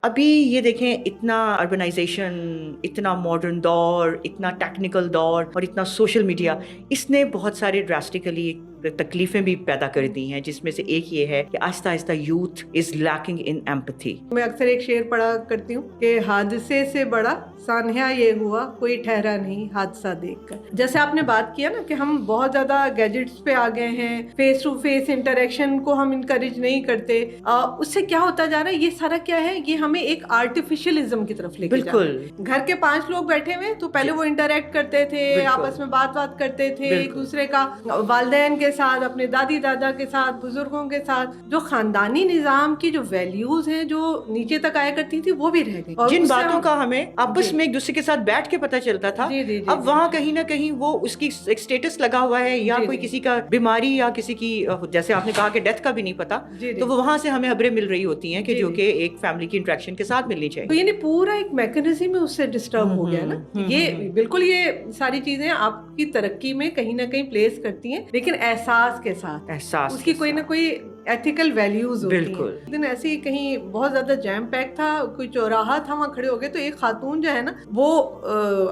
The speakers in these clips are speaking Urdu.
ابھی یہ دیکھیں اتنا اربنائزیشن، اتنا ماڈرن دور، اتنا ٹیکنیکل دور اور اتنا سوشل میڈیا، اس نے بہت سارے ڈراسٹیکلی تکلیفیں بھی پیدا کر دی ہیں، جس میں سے ایک یہ ہے کہ آہستہ آہستہ youth is lacking in empathy. میں اکثر ایک شعر پڑھا کرتی ہوں کہ حادثے سے بڑا سانحہ یہ ہوا کوئی ٹھہرا نہیں حادثہ دیکھ کر۔ جیسے آپ نے بات کیا نا کہ ہم بہت زیادہ گیجٹس پہ آ گئے ہیں، فیس ٹو فیس انٹریکشن کو ہم انکریج نہیں کرتے، اس سے کیا ہوتا جا رہا ہے، یہ سارا کیا ہے، یہ ہمیں ایک آرٹیفیشلزم کی طرف لے کے جا رہا ہے۔ بالکل، گھر کے 5 لوگ بیٹھے ہوئے تو پہلے وہ انٹریکٹ کرتے تھے، آپس میں بات کرتے تھے ایک دوسرے کا، والدین کے ساتھ، اپنے دادی دادا کے ساتھ، بزرگوں کے ساتھ، جو خاندانی نظام کی جو ویلیوز ہیں جو نیچے تک آیا کرتی تھی وہ بھی رہ گئی، جن باتوں کا ہمیں آپس میں ایک دوسرے کے ساتھ بیٹھ کے پتہ چلتا تھا، اب وہاں کہیں نہ کہیں وہ اس کی ایک سٹیٹس لگا ہوا ہے، یا کوئی کسی کا بیماری یا کسی کی، جیسے آپ نے کہا کہ ڈیتھ کا بھی نہیں پتا، تو وہ وہاں سے ہمیں خبریں مل رہی ہوتی ہیں کہ جو کہ ایک فیملی کی انٹریکشن کے ساتھ ملنی چاہیے۔ تو یعنی پورا ایک میکنزم اس سے ڈسٹرب ہو گیا نا۔ یہ بالکل، یہ ساری چیزیں آپ کی ترقی میں کہیں نہ کہیں پلیس کرتی ہیں، لیکن احساس کے ساتھ، اس کی کوئی نہ کوئی ایتھیکل ویلیوز ہوتی ہیں۔ بالکل، دن ایسے ہی کہیں بہت زیادہ جیم پیک تھا، کوئی چوراہا تھا، وہاں کھڑے ہو گئے تو ایک خاتون جو ہے نا وہ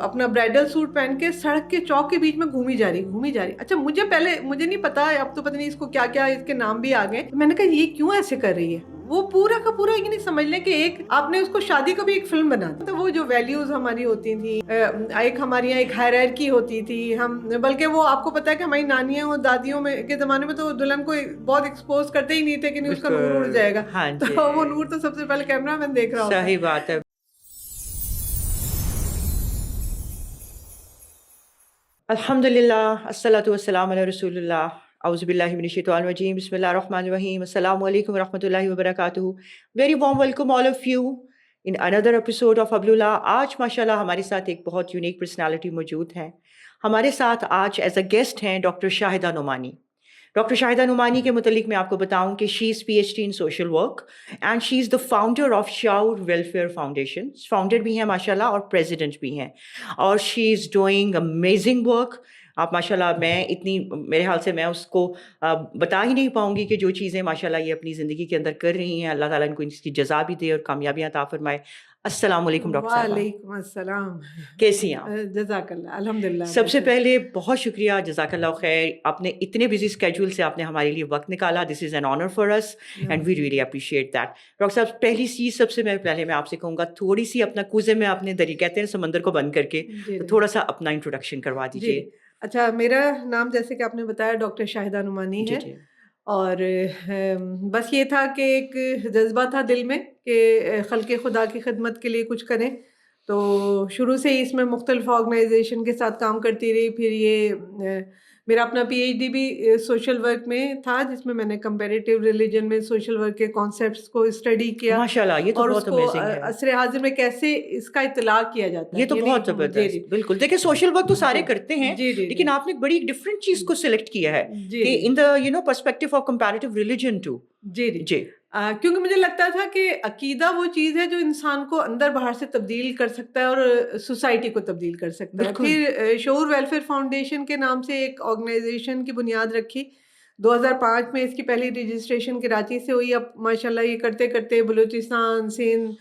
اپنا برائڈل سوٹ پہن کے سڑک کے چوک کے بیچ میں گھومی جا رہی۔ اچھا مجھے نہیں پتا، اب تو پتہ نہیں اس کو کیا کیا اس کے نام بھی آ گئے، میں نے کہا یہ کیوں ایسے کر رہی ہے؟ وہ پورا کا پورا یہ نہیں سمجھ لیں کہ ایک آپ نے اس کو شادی کو بھی ایک فلم بنا دی۔ تو وہ جو ویلیوز ہماری ہوتی تھی، ایک ہماری یہاں ایک ہائرارکی ہوتی تھی، ہم بلکہ وہ آپ کو پتا ہے کہ ہماری نانیاں اور دادیوں میں کے زمانے میں تو دلہن کو بہت ایکسپوز کرتے ہی نہیں تھے کہ نہیں اس کا نور اڑ جائے گا، تو وہ نور تو سب سے پہلے کیمرہ مین دیکھ رہا ہوتا ہے۔ صحیح بات ہے۔ الحمدللہ، الصلاۃ والسلام علی رسول اللہ، اعوذ باللہ من الشیطان الرجیم، بسم اللہ الرحمن الرحیم، السلام علیکم ورحمۃ اللہ وبرکاتہ۔ Very warm welcome all of you in another episode of ابلولہ۔ آج ماشاءاللہ ہمارے ساتھ ایک بہت یونیک پرسنالٹی موجود ہے۔ ہمارے ساتھ آج ایز اے گیسٹ ہیں ڈاکٹر شاہدہ نعمانی۔ ڈاکٹر شاہدہ نعمانی کے متعلق میں آپ کو بتاؤں کہ شی از PhD in social work and she is the founder of شعور ویلفیئر فاؤنڈیشن، فاؤنڈر بھی ہیں ماشاءاللہ اور پریزیڈنٹ بھی ہیں، اور شی از ڈوئنگ امیزنگ ورک۔ آپ ماشاءاللہ، میں اتنی، میرے حال سے میں اس کو بتا ہی نہیں پاؤں گی کہ جو چیزیں ماشاءاللہ یہ اپنی زندگی کے اندر کر رہی ہیں، اللہ تعالیٰ ان کو اس کی جزا بھی دے اور کامیابیاں عطا فرمائے۔ السلام علیکم ڈاکٹر صاحبہ۔ وعلیکم السلام، کیسی ہیں آپ؟ جزاک اللہ، الحمدللہ۔ سب سے پہلے بہت شکریہ، جزاک اللہ خیر، آپ نے اتنے بزی اسکیجول سے آپ نے ہمارے لیے وقت نکالا۔ This is an honour for us and we really appreciate that. Doctor صاحب، پہلی چیز سب سے پہلے میں آپ سے کہوں گا، تھوڑی سی اپنا کوزے میں آپ نے کہتے ہیں سمندر کو بند کر کے، تو تھوڑا سا اپنا انٹروڈکشن کروا دیجیے۔ اچھا، میرا نام جیسے کہ آپ نے بتایا ڈاکٹر شاہدہ نعمانی ہے، اور بس یہ تھا کہ ایک جذبہ تھا دل میں کہ خلق خدا کی خدمت کے لیے کچھ کریں، تو شروع سے ہی اس میں مختلف آرگنائزیشن کے ساتھ کام کرتی رہی۔ پھر یہ میرا اپنا PhD بھی سوشل ورک میں تھا، جس میں نے کمپیریٹیو ریلیجن میں سوشل ورک کے کانسیپٹس کو اسٹڈی کیا، ماشاءاللہ، یہ تو اور اس بہت کو امیزنگ ہے۔ عصر حاضر میں کیسے اس کا اطلاق کیا جاتا ہے، یہ تو بہت زبردست، بالکل۔ دیکھیں، سوشل ورک تو سارے کرتے ہیں، لیکن آپ نے بڑی ڈفرینٹ چیز کو سلیکٹ کیا ہے کہ in the perspective of comparative religion too. جی، کیونکہ مجھے لگتا تھا کہ عقیدہ وہ چیز ہے جو انسان کو اندر باہر سے تبدیل کر سکتا ہے اور سوسائٹی کو تبدیل کر سکتا ہے۔ پھر شعور ویلفیئر فاؤنڈیشن کے نام سے ایک آرگنائزیشن کی بنیاد رکھی 2005 میں، اس کی پہلی رجسٹریشن کراچی سے ہوئی۔ اب ماشاءاللہ یہ کرتے کرتے بلوچستان، سندھ،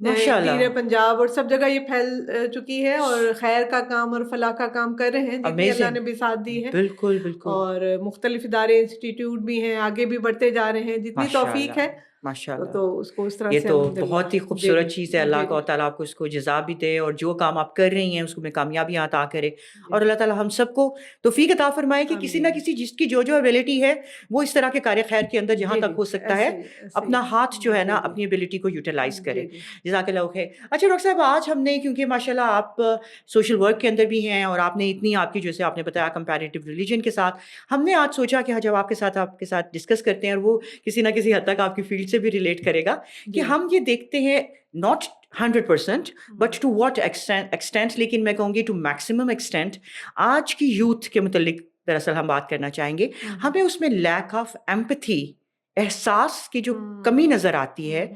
پیر پنجاب اور سب جگہ یہ پھیل چکی ہے، اور خیر کا کام اور فلاح کا کام کر رہے ہیں، جتنی اللہ نے بھی ساتھ دی ہے۔ بالکل بالکل۔ اور مختلف ادارے، انسٹیٹیوٹ بھی ہیں، آگے بھی بڑھتے جا رہے ہیں جتنی توفیق ہے ماشاءاللہ۔ تو اس کو اس طرح یہ سے تو بہت ہی خوبصورت چیز ہے، اللہ کو تعالیٰ آپ کو اس کو جزا بھی دے، اور جو کام آپ کر رہی ہیں اس کو میں کامیابیاں عطا کرے، اور اللہ تعالیٰ ہم سب کو توفیق عطا فرمائے کہ کسی نہ کسی جس کی جو ایبلٹی ہے وہ اس طرح کے کار خیر کے اندر جہاں تک ہو سکتا ہے اپنا ہاتھ جو ہے نا اپنی ایبلٹی کو یوٹیلائز کرے۔ جزاک اللہ خیر۔ اچھا ڈاکٹر صاحب، آج ہم نے، کیونکہ ماشاءاللہ آپ سوشل ورک کے اندر بھی ہیں اور آپ نے اتنی، آپ کی جیسے آپ نے بتایا کمپیریٹیو ریلیجن کے ساتھ، ہم نے آج سوچا کہ جب آپ کے ساتھ ڈسکس کرتے ہیں، اور وہ کسی نہ کسی حد تک آپ کی فیلڈ سے بھی ریلیٹ کرے گا، کہ ہم یہ دیکھتے ہیں not 100% but to what extent, لیکن میں کہوں گی ٹو میکسیمم ایکسٹینٹ، آج کی یوتھ کے متعلق دراصل ہم بات کرنا چاہیں گے۔ ہمیں اس میں لیک آف ایمپتھی، احساس کی جو کمی نظر آتی ہے،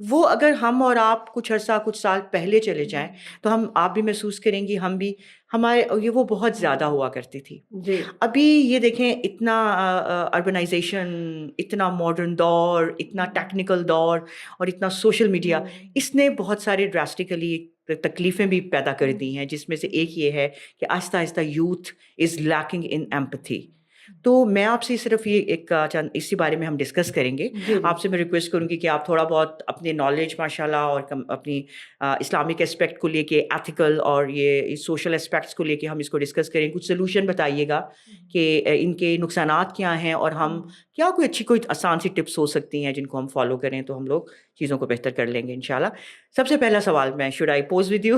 وہ اگر ہم اور آپ کچھ عرصہ کچھ سال پہلے چلے جائیں تو آپ بھی محسوس کریں گی، ہم بھی، ہمارے وہ بہت زیادہ ہوا کرتی تھی. جی ابھی یہ دیکھیں اتنا اربنائزیشن، اتنا ماڈرن دور، اتنا ٹیکنیکل دور اور اتنا سوشل میڈیا، اس نے بہت سارے ڈراسٹیکلی تکلیفیں بھی پیدا کر دی ہیں، جس میں سے ایک یہ ہے کہ آہستہ آہستہ youth is lacking in empathy. تو میں آپ سے صرف یہ ایک چند اسی بارے میں ہم ڈسکس کریں گے. آپ سے میں ریکویسٹ کروں گی کہ آپ تھوڑا بہت اپنے نالج ماشاء اللہ اور اپنی اسلامک اسپیکٹ کو لے کے، ایتھیکل اور یہ سوشل اسپیکٹس کو لے کے ہم اس کو ڈسکس کریں. کچھ سلوشن بتائیے گا کہ ان کے نقصانات کیا ہیں اور ہم کیا کوئی آسان سی ٹپس ہو سکتی ہیں جن کو ہم فالو کریں تو ہم لوگ چیزوں کو بہتر کر لیں گے انشاءاللہ. سب سے پہلا سوال میں should I pose with you.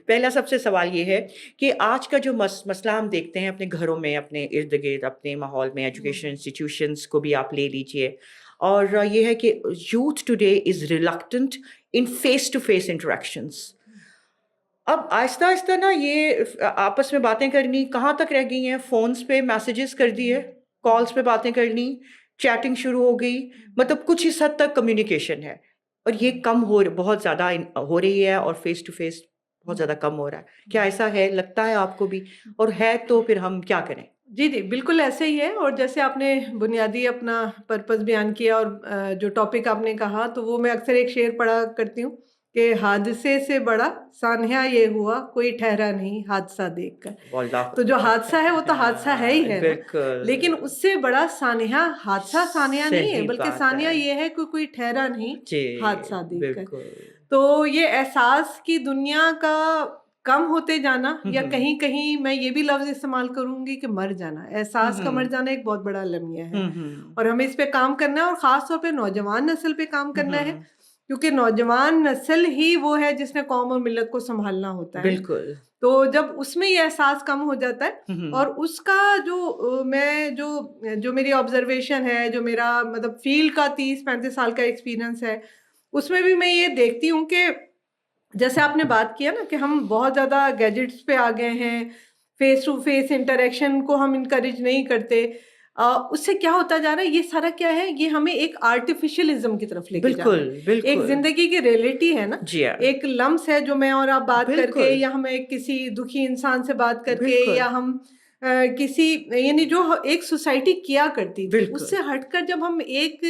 پہلا سب سے سوال یہ ہے کہ آج کا جو مسئلہ ہم دیکھتے ہیں اپنے گھروں میں، اپنے ارد گرد، اپنے ماحول میں، ایجوکیشن انسٹیٹیوشنس کو بھی آپ لے لیجئے، اور یہ ہے کہ youth today is reluctant in face to face interactions. اب آہستہ آہستہ نا یہ آپس میں باتیں کرنی کہاں تک رہ گئی ہیں، فونز پہ میسیجز کر دیے، کالز پہ باتیں کرنی، چیٹنگ شروع ہو گئی، مطلب کچھ اس حد تک کمیونیکیشن ہے، اور یہ بہت زیادہ ہو رہی ہے، اور فیس ٹو فیس بہت زیادہ کم ہو رہا ہے. کیا ایسا ہے؟ لگتا ہے آپ کو بھی؟ اور ہے تو پھر ہم کیا کریں؟ جی بالکل ایسے ہی ہے. اور جیسے آپ نے بنیادی اپنا پرپس بیان کیا اور جو ٹاپک آپ نے کہا، تو وہ میں اکثر ایک شعر پڑھا کرتی ہوں کہ حادثے سے بڑا سانحہ یہ ہوا کوئی ٹھہرا نہیں حادثہ دیکھ کر. تو جو حادثہ ہے وہ تو حادثہ ہے ہی ہے، لیکن اس سے بڑا سانحہ حادثہ سانحہ نہیں ہے، بلکہ سانحہ یہ ہے کہ کوئی ٹھہرا نہیں حادثہ دیکھ کر. تو یہ احساس کی دنیا کا کم ہوتے جانا، یا کہیں کہیں میں یہ بھی لفظ استعمال کروں گی کہ مر جانا، احساس کا مر جانا ایک بہت بڑا المیہ ہے، اور ہمیں اس پہ کام کرنا ہے، اور خاص طور پہ نوجوان نسل پہ کام کرنا ہے، کیونکہ نوجوان نسل ہی وہ ہے جس نے قوم اور ملت کو سنبھالنا ہوتا ہے. بالکل. تو جب اس میں یہ احساس کم ہو جاتا ہے، اور اس کا جو میری آبزرویشن ہے، جو میرا مطلب فیلڈ کا 30-35 سال کا ایکسپیرینس ہے، اس میں بھی میں یہ دیکھتی ہوں کہ جیسے آپ نے بات کیا نا کہ ہم بہت زیادہ گیجٹس پہ آ گئے ہیں، فیس ٹو فیس انٹریکشن کو ہم انکریج نہیں کرتے. اس سے کیا ہوتا جا رہا ہے، یہ سارا کیا ہے، یہ ہمیں ایک آرٹیفیشلزم کی طرف لے کے جا رہا ہے. ایک زندگی کی ریئلٹی ہے نا، ایک لمس ہے جو میں اور آپ بات کر کے، یا ہم ایک کسی دکھی انسان سے بات کر کے، یا ہم کسی یعنی جو ایک سوسائٹی کیا کرتی تھی اس سے ہٹ کر جب ہم ایک،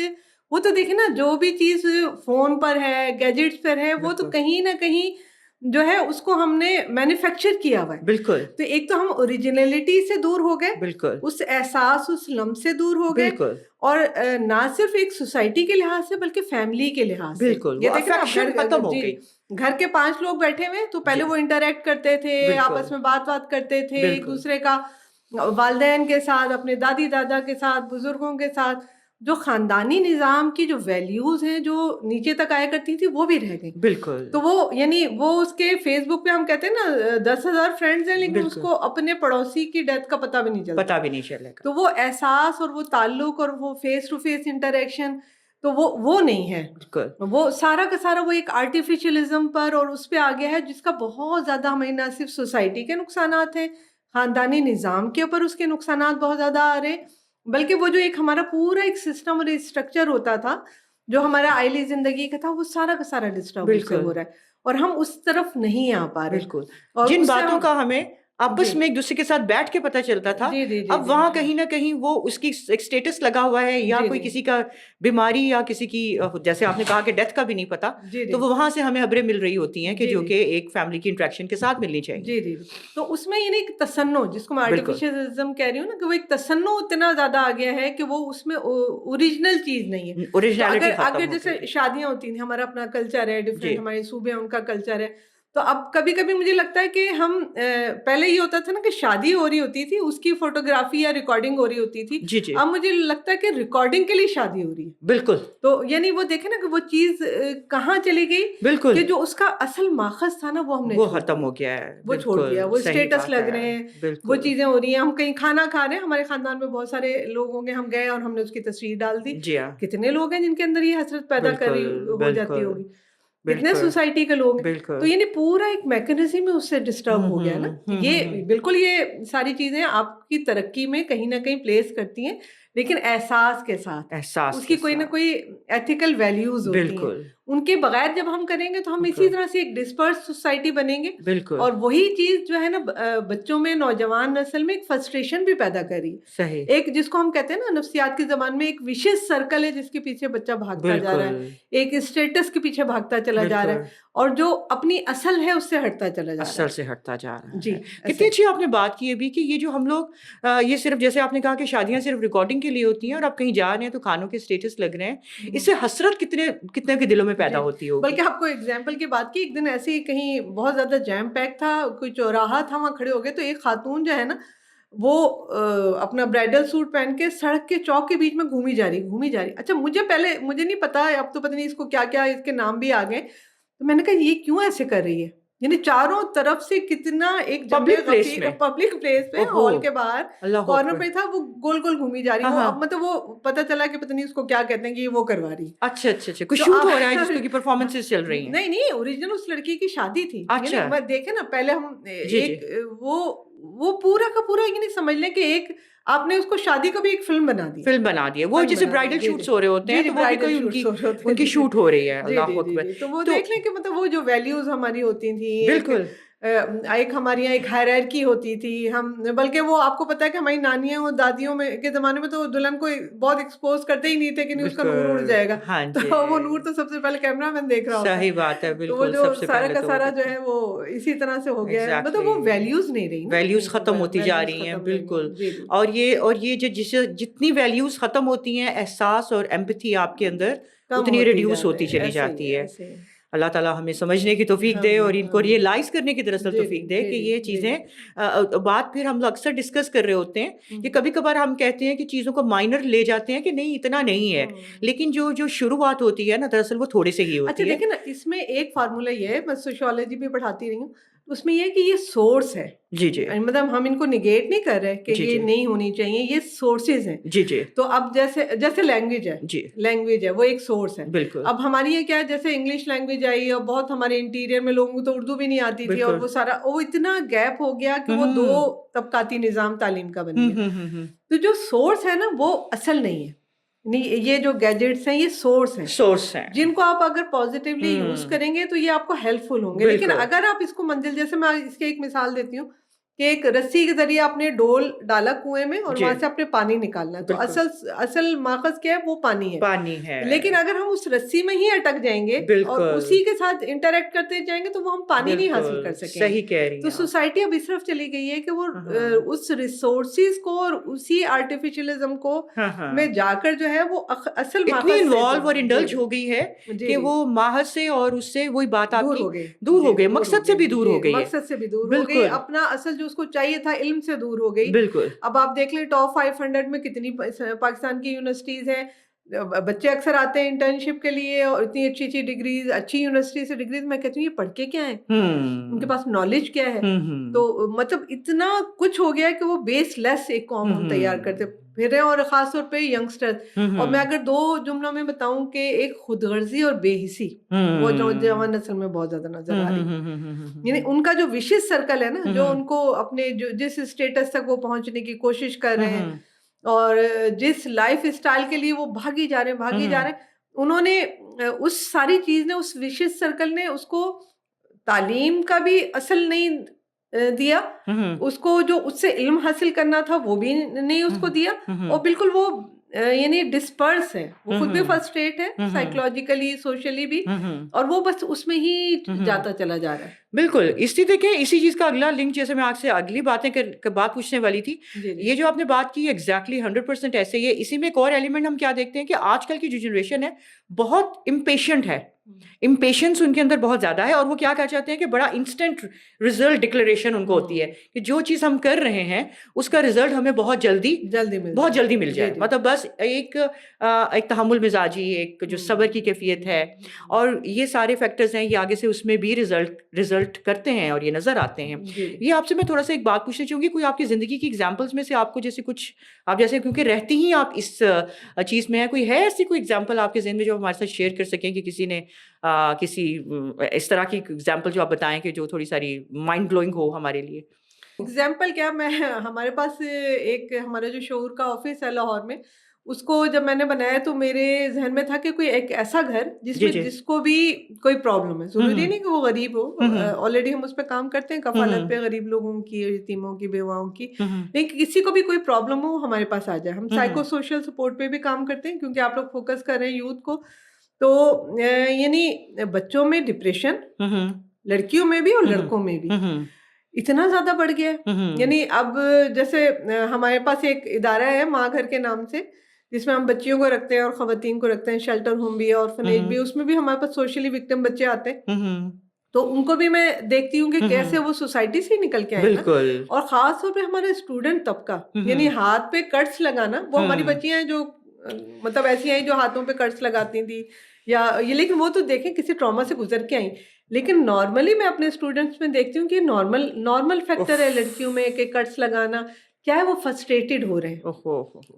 وہ تو دیکھیں نا، جو بھی چیز فون پر ہے، گیجٹس پر ہے، وہ تو کہیں نہ کہیں جو ہے اس کو ہم نے مینوفیکچر کیا ہوا ہے. بالکل. تو ایک تو ہم اوریجنلٹی سے دور ہو گئے، بالکل، اس احساس، اس لمس سے دور ہو گئے، اور نہ صرف ایک سوسائٹی کے لحاظ سے بلکہ فیملی کے لحاظ سے. بالکل، یہ افیکشن ختم ہو گئی. گھر کے 5 لوگ بیٹھے ہوئے تو پہلے وہ انٹریکٹ کرتے تھے، آپس میں بات کرتے تھے ایک دوسرے کا، والدین کے ساتھ، اپنے دادی دادا کے ساتھ، بزرگوں کے ساتھ. جو خاندانی نظام کی جو ویلیوز ہیں جو نیچے تک آیا کرتی تھی وہ بھی رہ گئی. بالکل. تو وہ یعنی وہ اس کے فیس بک پہ ہم کہتے ہیں نا 10,000 فرینڈز ہیں، لیکن اس کو اپنے پڑوسی کی ڈیتھ کا پتہ بھی نہیں چلتا. تو وہ احساس اور وہ تعلق اور وہ فیس ٹو فیس انٹریکشن تو وہ نہیں ہے. وہ سارا کا سارا وہ ایک آرٹیفیشلزم پر اور اس پہ آ گیا ہے، جس کا بہت زیادہ ہمیں نہ صرف سوسائٹی کے نقصانات ہیں، خاندانی نظام کے اوپر اس کے نقصانات بہت زیادہ آ رہے ہیں، بلکہ وہ جو ایک ہمارا پورا ایک سسٹم اور ایک اسٹرکچر ہوتا تھا جو ہمارا آئلی زندگی کا تھا، وہ سارا کا سارا ڈسٹرب ہو رہا ہے، اور ہم اس طرف نہیں آ پا رہے. بالکل. جن باتوں کا ہمیں آپس میں ایک دوسرے کے ساتھ بیٹھ کے پتہ چلتا تھا، اب وہاں کہیں نہ کہیں وہ اس کی ایک سٹیٹس لگا ہوا ہے، یا کوئی کسی کا بیماری یا کسی کی، جیسے آپ نے کہا کہ ڈیتھ کا بھی نہیں پتا، تو وہ وہاں سے ہمیں خبریں مل رہی ہوتی ہیں کہ جو کہ ایک فیملی کی انٹریکشن کے ساتھ ملنی چاہیے. جی تو اس میں یعنی ایک تصنع، جس کو میں آرٹیفیشلزم کہہ رہی ہوں نا، کہ وہ ایک تصنع اتنا زیادہ آ گیا ہے کہ وہ اس میں اوریجنل چیز نہیں ہے. اگر جیسے شادیاں ہوتی ہیں، ہمارا اپنا کلچر ہے ڈفرینٹ، ہمارے صوبے ان کا کلچر ہے، تو اب کبھی کبھی مجھے لگتا ہے کہ ہم پہلے یہ ہوتا تھا نا کہ شادی ہو رہی ہوتی تھی، اس کی فوٹوگرافی یا ریکارڈنگ ہو رہی ہوتی تھی. اب مجھے لگتا ہے کہ ریکارڈنگ کے لیے شادی ہو رہی ہے. بالکل. تو یعنی وہ دیکھیں نا کہ وہ چیز کہاں چلی گئی. بالکل. کہ جو اس کا اصل ماخذ تھا نا، وہ ہم نے ختم ہو گیا ہے، وہ چھوڑ دیا. وہ اسٹیٹس لگ رہے ہیں، وہ چیزیں ہو رہی ہیں. ہم کہیں کھانا کھا رہے ہیں، ہمارے خاندان میں بہت سارے لوگ ہوں گے، ہم گئے اور ہم نے اس کی تصویر ڈال دی. کتنے لوگ ہیں جن کے اندر یہ حسرت پیدا ہو جاتی ہوگی، کتنے سوسائٹی کے لوگ ہیں. تو یعنی پورا ایک میکنزم اس سے ڈسٹرب ہو گیا نا. یہ بالکل، یہ ساری چیزیں آپ کی ترقی میں کہیں نہ کہیں پلیس کرتی ہیں، لیکن احساس کے ساتھ، اس کی کوئی نہ کوئی ایتھیکل ویلیوز ہوتی ہیں، ان کے بغیر جب ہم کریں گے تو ہم اسی طرح سے ایک ڈسپرس سوسائٹی بنیں گے. بالکل. اور وہی چیز جو ہے نا بچوں میں, نوجوان نسل میں ایک فرسٹریشن بھی پیدا کر رہی ہے. صحیح. ایک جس کو ہم کہتے ہیں نا نفسیات کی زبان میں ایک وشیس سرکل ہے جس کے پیچھے بچہ بھاگتا جا رہا ہے, ایک اسٹیٹس کے پیچھے بھاگتا چلا جا رہا ہے, اور جو اپنی اصل ہے اس سے ہٹتا چلا جا رہا ہے. اصل سے ہٹتا جا رہا ہے. جی. کتنی اچھی آپ نے بات کی ابھی کہ یہ جو ہم لوگ یہ صرف جیسے آپ نے کہا کہ شادیاں صرف ریکارڈنگ کے لیے ہوتی ہیں اور آپ کہیں جا رہے ہیں تو کھانوں کے اسٹیٹس لگ رہے ہیں, اس سے حسرت کتنے کے دلوں میں پیدا ہوتی ہوگی. بلکہ آپ کو ایگزامپل کی بات کی, ایک دن ایسے ہی کہیں بہت زیادہ جیم پیک تھا, کوئی چوراہا تھا, وہاں کھڑے ہو گئے تو ایک خاتون جو ہے نا وہ اپنا برائڈل سوٹ پہن کے سڑک کے چوک کے بیچ میں گھومی جا رہی. اچھا مجھے نہیں پتا, اب تو پتہ نہیں اس کو کیا کیا اس کے نام بھی آ گئے. تو میں نے کہا یہ کیوں ایسے کر رہی ہے, یعنی چاروں طرف سے کتنا ایک پبلک پلیس پہ ہال کے باہر کارنر پہ تھا, وہ گول گول گھومی جا رہی. اب مطلب وہ پتہ چلا کہ پتہ نہیں اس کو کیا کہتے ہیں کہ وہ کروا رہی. اچھا کچھ شوٹ ہو رہا ہے جس کی پرفارمنسز چل رہی ہیں. نہیں اوریجنل اس لڑکی کی شادی تھی. اچھا دیکھیں نا پہلے ہم ایک وہ پورا کا پورا یہ نہیں سمجھ لیں کہ ایک آپ نے اس کو شادی کا بھی ایک فلم بنا دی. وہ جیسے برائڈل شوٹس ہو رہے ہوتے ہیں تو وہ بھی کوئی ان کی شوٹ ہو رہی ہے. اللہ اکبر. تو وہ دیکھ لیں کہ مطلب وہ جو ویلیوز ہماری ہوتی تھیں, بالکل ایک ہمارے یہاں ایک ہائرارکی ہوتی تھی. ہم بلکہ وہ آپ کو پتا ہے کہ ہماری نانیاں اور دادیوں میں کے زمانے میں تو دلہن کو بہت ایکسپوز کرتے ہی نہیں تھے کہ نہیں اس کا نور اڑ جائے گا. تو وہ نور تو سب سے پہلے کیمرہ مین دیکھ رہا ہوتا ہے. صحیح بات ہے, بالکل. وہ جو سارا کا سارا جو ہے وہ اسی طرح سے ہو گیا ہے, مطلب وہ ویلیوز نہیں رہی, ویلیوز ختم ہوتی جا رہی ہیں. بالکل. اور یہ جو جتنی ویلیوز ختم ہوتی ہیں, احساس اور ایمپتھی آپ کے اندر اتنی ریڈیوس ہوتی چلی جاتی ہے. اللہ تعالیٰ ہمیں سمجھنے کی توفیق دے اور ان کو ریئلائز کرنے کی دراصل توفیق دے کہ یہ چیزیں بات پھر ہم اکثر ڈسکس کر رہے ہوتے ہیں کہ کبھی کبھار ہم کہتے ہیں کہ چیزوں کو مائنر لے جاتے ہیں کہ نہیں اتنا نہیں ہے, لیکن جو شروعات ہوتی ہے نا دراصل وہ تھوڑے سے ہی ہوتی ہے. اچھا دیکھیں نا, اس میں ایک فارمولا یہ ہے, میں سوشیولوجی بھی پڑھاتی رہی ہوں, اس میں یہ کہ یہ سورس ہے. جی مطلب ہم ان کو نگیٹ نہیں کر رہے کہ یہ نہیں ہونی چاہیے, یہ سورسز ہیں. جی تو اب جیسے لینگویج ہے وہ ایک سورس ہے. بالکل. اب ہماری یہ کیا ہے, جیسے انگلش لینگویج آئی اور بہت ہمارے انٹیریئر میں لوگوں کو تو اردو بھی نہیں آتی تھی, اور وہ سارا وہ اتنا گیپ ہو گیا کہ وہ دو طبقاتی نظام تعلیم کا بن گیا. تو جو سورس ہے نا وہ اصل نہیں ہے. یہ جو گیجٹس ہیں یہ سورس ہیں جن کو آپ اگر پازیٹیولی یوز کریں گے تو یہ آپ کو ہیلپ فل ہوں گے. لیکن اگر آپ اس کو منزل, جیسے میں اس کی ایک مثال دیتی ہوں کہ ایک رسی کے ذریعے آپ نے ڈول ڈالا کنویں میں اور وہاں سے آپ نے پانی نکالنا ہے, تو اصل ماخذ کیا ہے, وہ پانی ہے. لیکن اگر ہم اس رسی میں ہی اٹک جائیں گے اور اسی کے ساتھ انٹریکٹ کرتے جائیں گے تو وہ ہم پانی نہیں حاصل کر سکیں. صحیح کہہ رہی ہیں. تو سوسائٹی اب اس طرف چلی گئی ہے کہ وہ اس ریسورسز کو اور اسی آرٹیفیشلزم کو میں جا کر جو ہے وہ اصل اتنی انوالو اور انڈلج ہو گئی ہے کہ وہ ماہر سے اور اس سے وہی بات آپ کی دور ہو گئی, مقصد سے بھی دور ہو گئی, اپنا اصل جو اس کو چاہیے تھا علم سے دور ہو گئی. بالکل. اب آپ دیکھ لیں ٹاپ 500 میں کتنی پاکستان کی یونیورسٹیز ہیں, بچے اکثر آتے ہیں انٹرنشپ کے لیے اور اتنی اچھی اچھی ڈگریز, اچھی یونیورسٹی سے ڈگریز, میں کہتی ہوں یہ پڑھ کے کیا ہے, ان کے پاس نالج کیا ہے. تو مطلب اتنا کچھ ہو گیا کہ وہ بیس لیس ایک قوم ہم تیار کرتے پھر ہیں, اور خاص طور پہ ینگسٹر. اور میں اگر 2 جملوں میں بتاؤں کہ ایک خود غرضی اور بے حسی وہ نوجوان نسل میں بہت زیادہ نظر آ رہی ہے. یعنی ان کا جو وشیز سرکل ہے نا, جو ان کو اپنے جس اسٹیٹس تک وہ پہنچنے کی کوشش کر رہے ہیں اور جس لائف اسٹائل کے لیے وہ بھاگی جا رہے ہیں, انہوں نے اس ساری چیز نے, اس وشیز سرکل نے اس کو تعلیم کا بھی اصل نہیں دیا, اس کو جو اس سے علم حاصل کرنا تھا وہ بھی نہیں اس کو دیا, اور بالکل وہ یعنی ڈسپرس ہے, وہ خود بھی فرسٹریٹ ہے سائیکولوجیکلی سوشلی بھی, اور وہ بس اس میں ہی جاتا چلا جا رہا ہے. بالکل. دیکھیں اسی چیز کا اگلا لنک, جیسے میں آپ سے اگلی بات پوچھنے والی تھی, یہ جو آپ نے بات کی ایگزیکٹلی 100% ایسے ہی ہے. اسی میں ایک اور ایلیمنٹ ہم کیا دیکھتے ہیں کہ آج کل کی جو جنریشن ہے بہت امپیشنٹ ہے, امپیشنس ان کے اندر بہت زیادہ ہے, اور وہ کیا چاہتے ہیں کہ بڑا انسٹنٹ رزلٹ ڈکلیریشن ان کو ہوتی ہے کہ جو چیز ہم کر رہے ہیں اس کا رزلٹ ہمیں بہت جلدی مل جائے. مطلب بس ایک تحمل مزاجی, ایک جو صبر کی کیفیت ہے, اور یہ سارے فیکٹرز ہیں, یہ آگے سے اس میں بھی رزلٹ کرتے ہیں اور یہ نظر آتے ہیں. یہ آپ سے میں تھوڑا سا ایک بات پوچھنا چاہوں گی, کوئی آپ کی زندگی کی ایگزامپلس میں سے آپ کو جیسے کچھ آپ جیسے کیونکہ رہتی ہی آپ اس چیز میں ہیں, کوئی ہے ایسی کوئی ایگزامپل آپ کے ذہن میں جو ہمارے ساتھ شیئر کر سکیں کہ کسی نے کسی اس طرح کی ایگزامپل جو آپ بتائیں کہ جو تھوڑی ساری مائنڈ بلوئنگ ہو ہمارے لیے؟ ایگزامپل کیا, ہمارے پاس ایک ہمارا جو شعور کا آفس ہے لاہور میں, اس کو جب میں نے بنایا تو میرے ذہن میں تھا کہ کوئی ایک ایسا گھر جس جی میں جی جس کو بھی کوئی پرابلم ہے، ضروری نہیں کہ وہ غریب ہو، آلریڈی ہم اس پہ کام کرتے ہیں کفالت پہ غریب لوگوں کی، یتیموں کی، بیواؤں کی، لیکن کسی کو بھی کوئی پرابلم ہو ہمارے پاس آ جائے. ہم سائیکو سوشل سپورٹ پہ بھی کام کرتے ہیں کیونکہ آپ لوگ فوکس کر رہے ہیں یوتھ کو. تو یعنی بچوں میں ڈپریشن لڑکیوں میں بھی اور لڑکوں میں بھی اتنا زیادہ بڑھ گیا ہے. یعنی اب جیسے ہمارے پاس ایک ادارہ ہے ماں گھر کے نام سے، جس میں ہم بچیوں کو رکھتے ہیں اور خواتین کو رکھتے ہیں، شیلٹر ہوم بھی ہے اور آرفنیج بھی. اس میں بھی ہمارے پاس سوشلی وکٹم بچے آتے ہیں، تو ان کو بھی میں دیکھتی ہوں کہ کیسے وہ سوسائٹی سے نکل کے آئے نا. بالکل. اور خاص طور پہ ہمارے اسٹوڈنٹ طبقہ، یعنی ہاتھ پہ کٹس لگانا، وہ ہماری بچیاں ہیں جو مطلب ایسی ہیں جو ہاتھوں پہ کٹس لگاتی تھی یا یہ، لیکن وہ تو دیکھیں کسی ٹراما سے گزر کے آئیں. لیکن نارملی میں اپنے اسٹوڈنٹس میں دیکھتی ہوں کہ نارمل فیکٹر ہے لڑکیوں میں کہ کٹس لگانا. کیا ہے، وہ فرسٹریٹڈ ہو رہے ہیں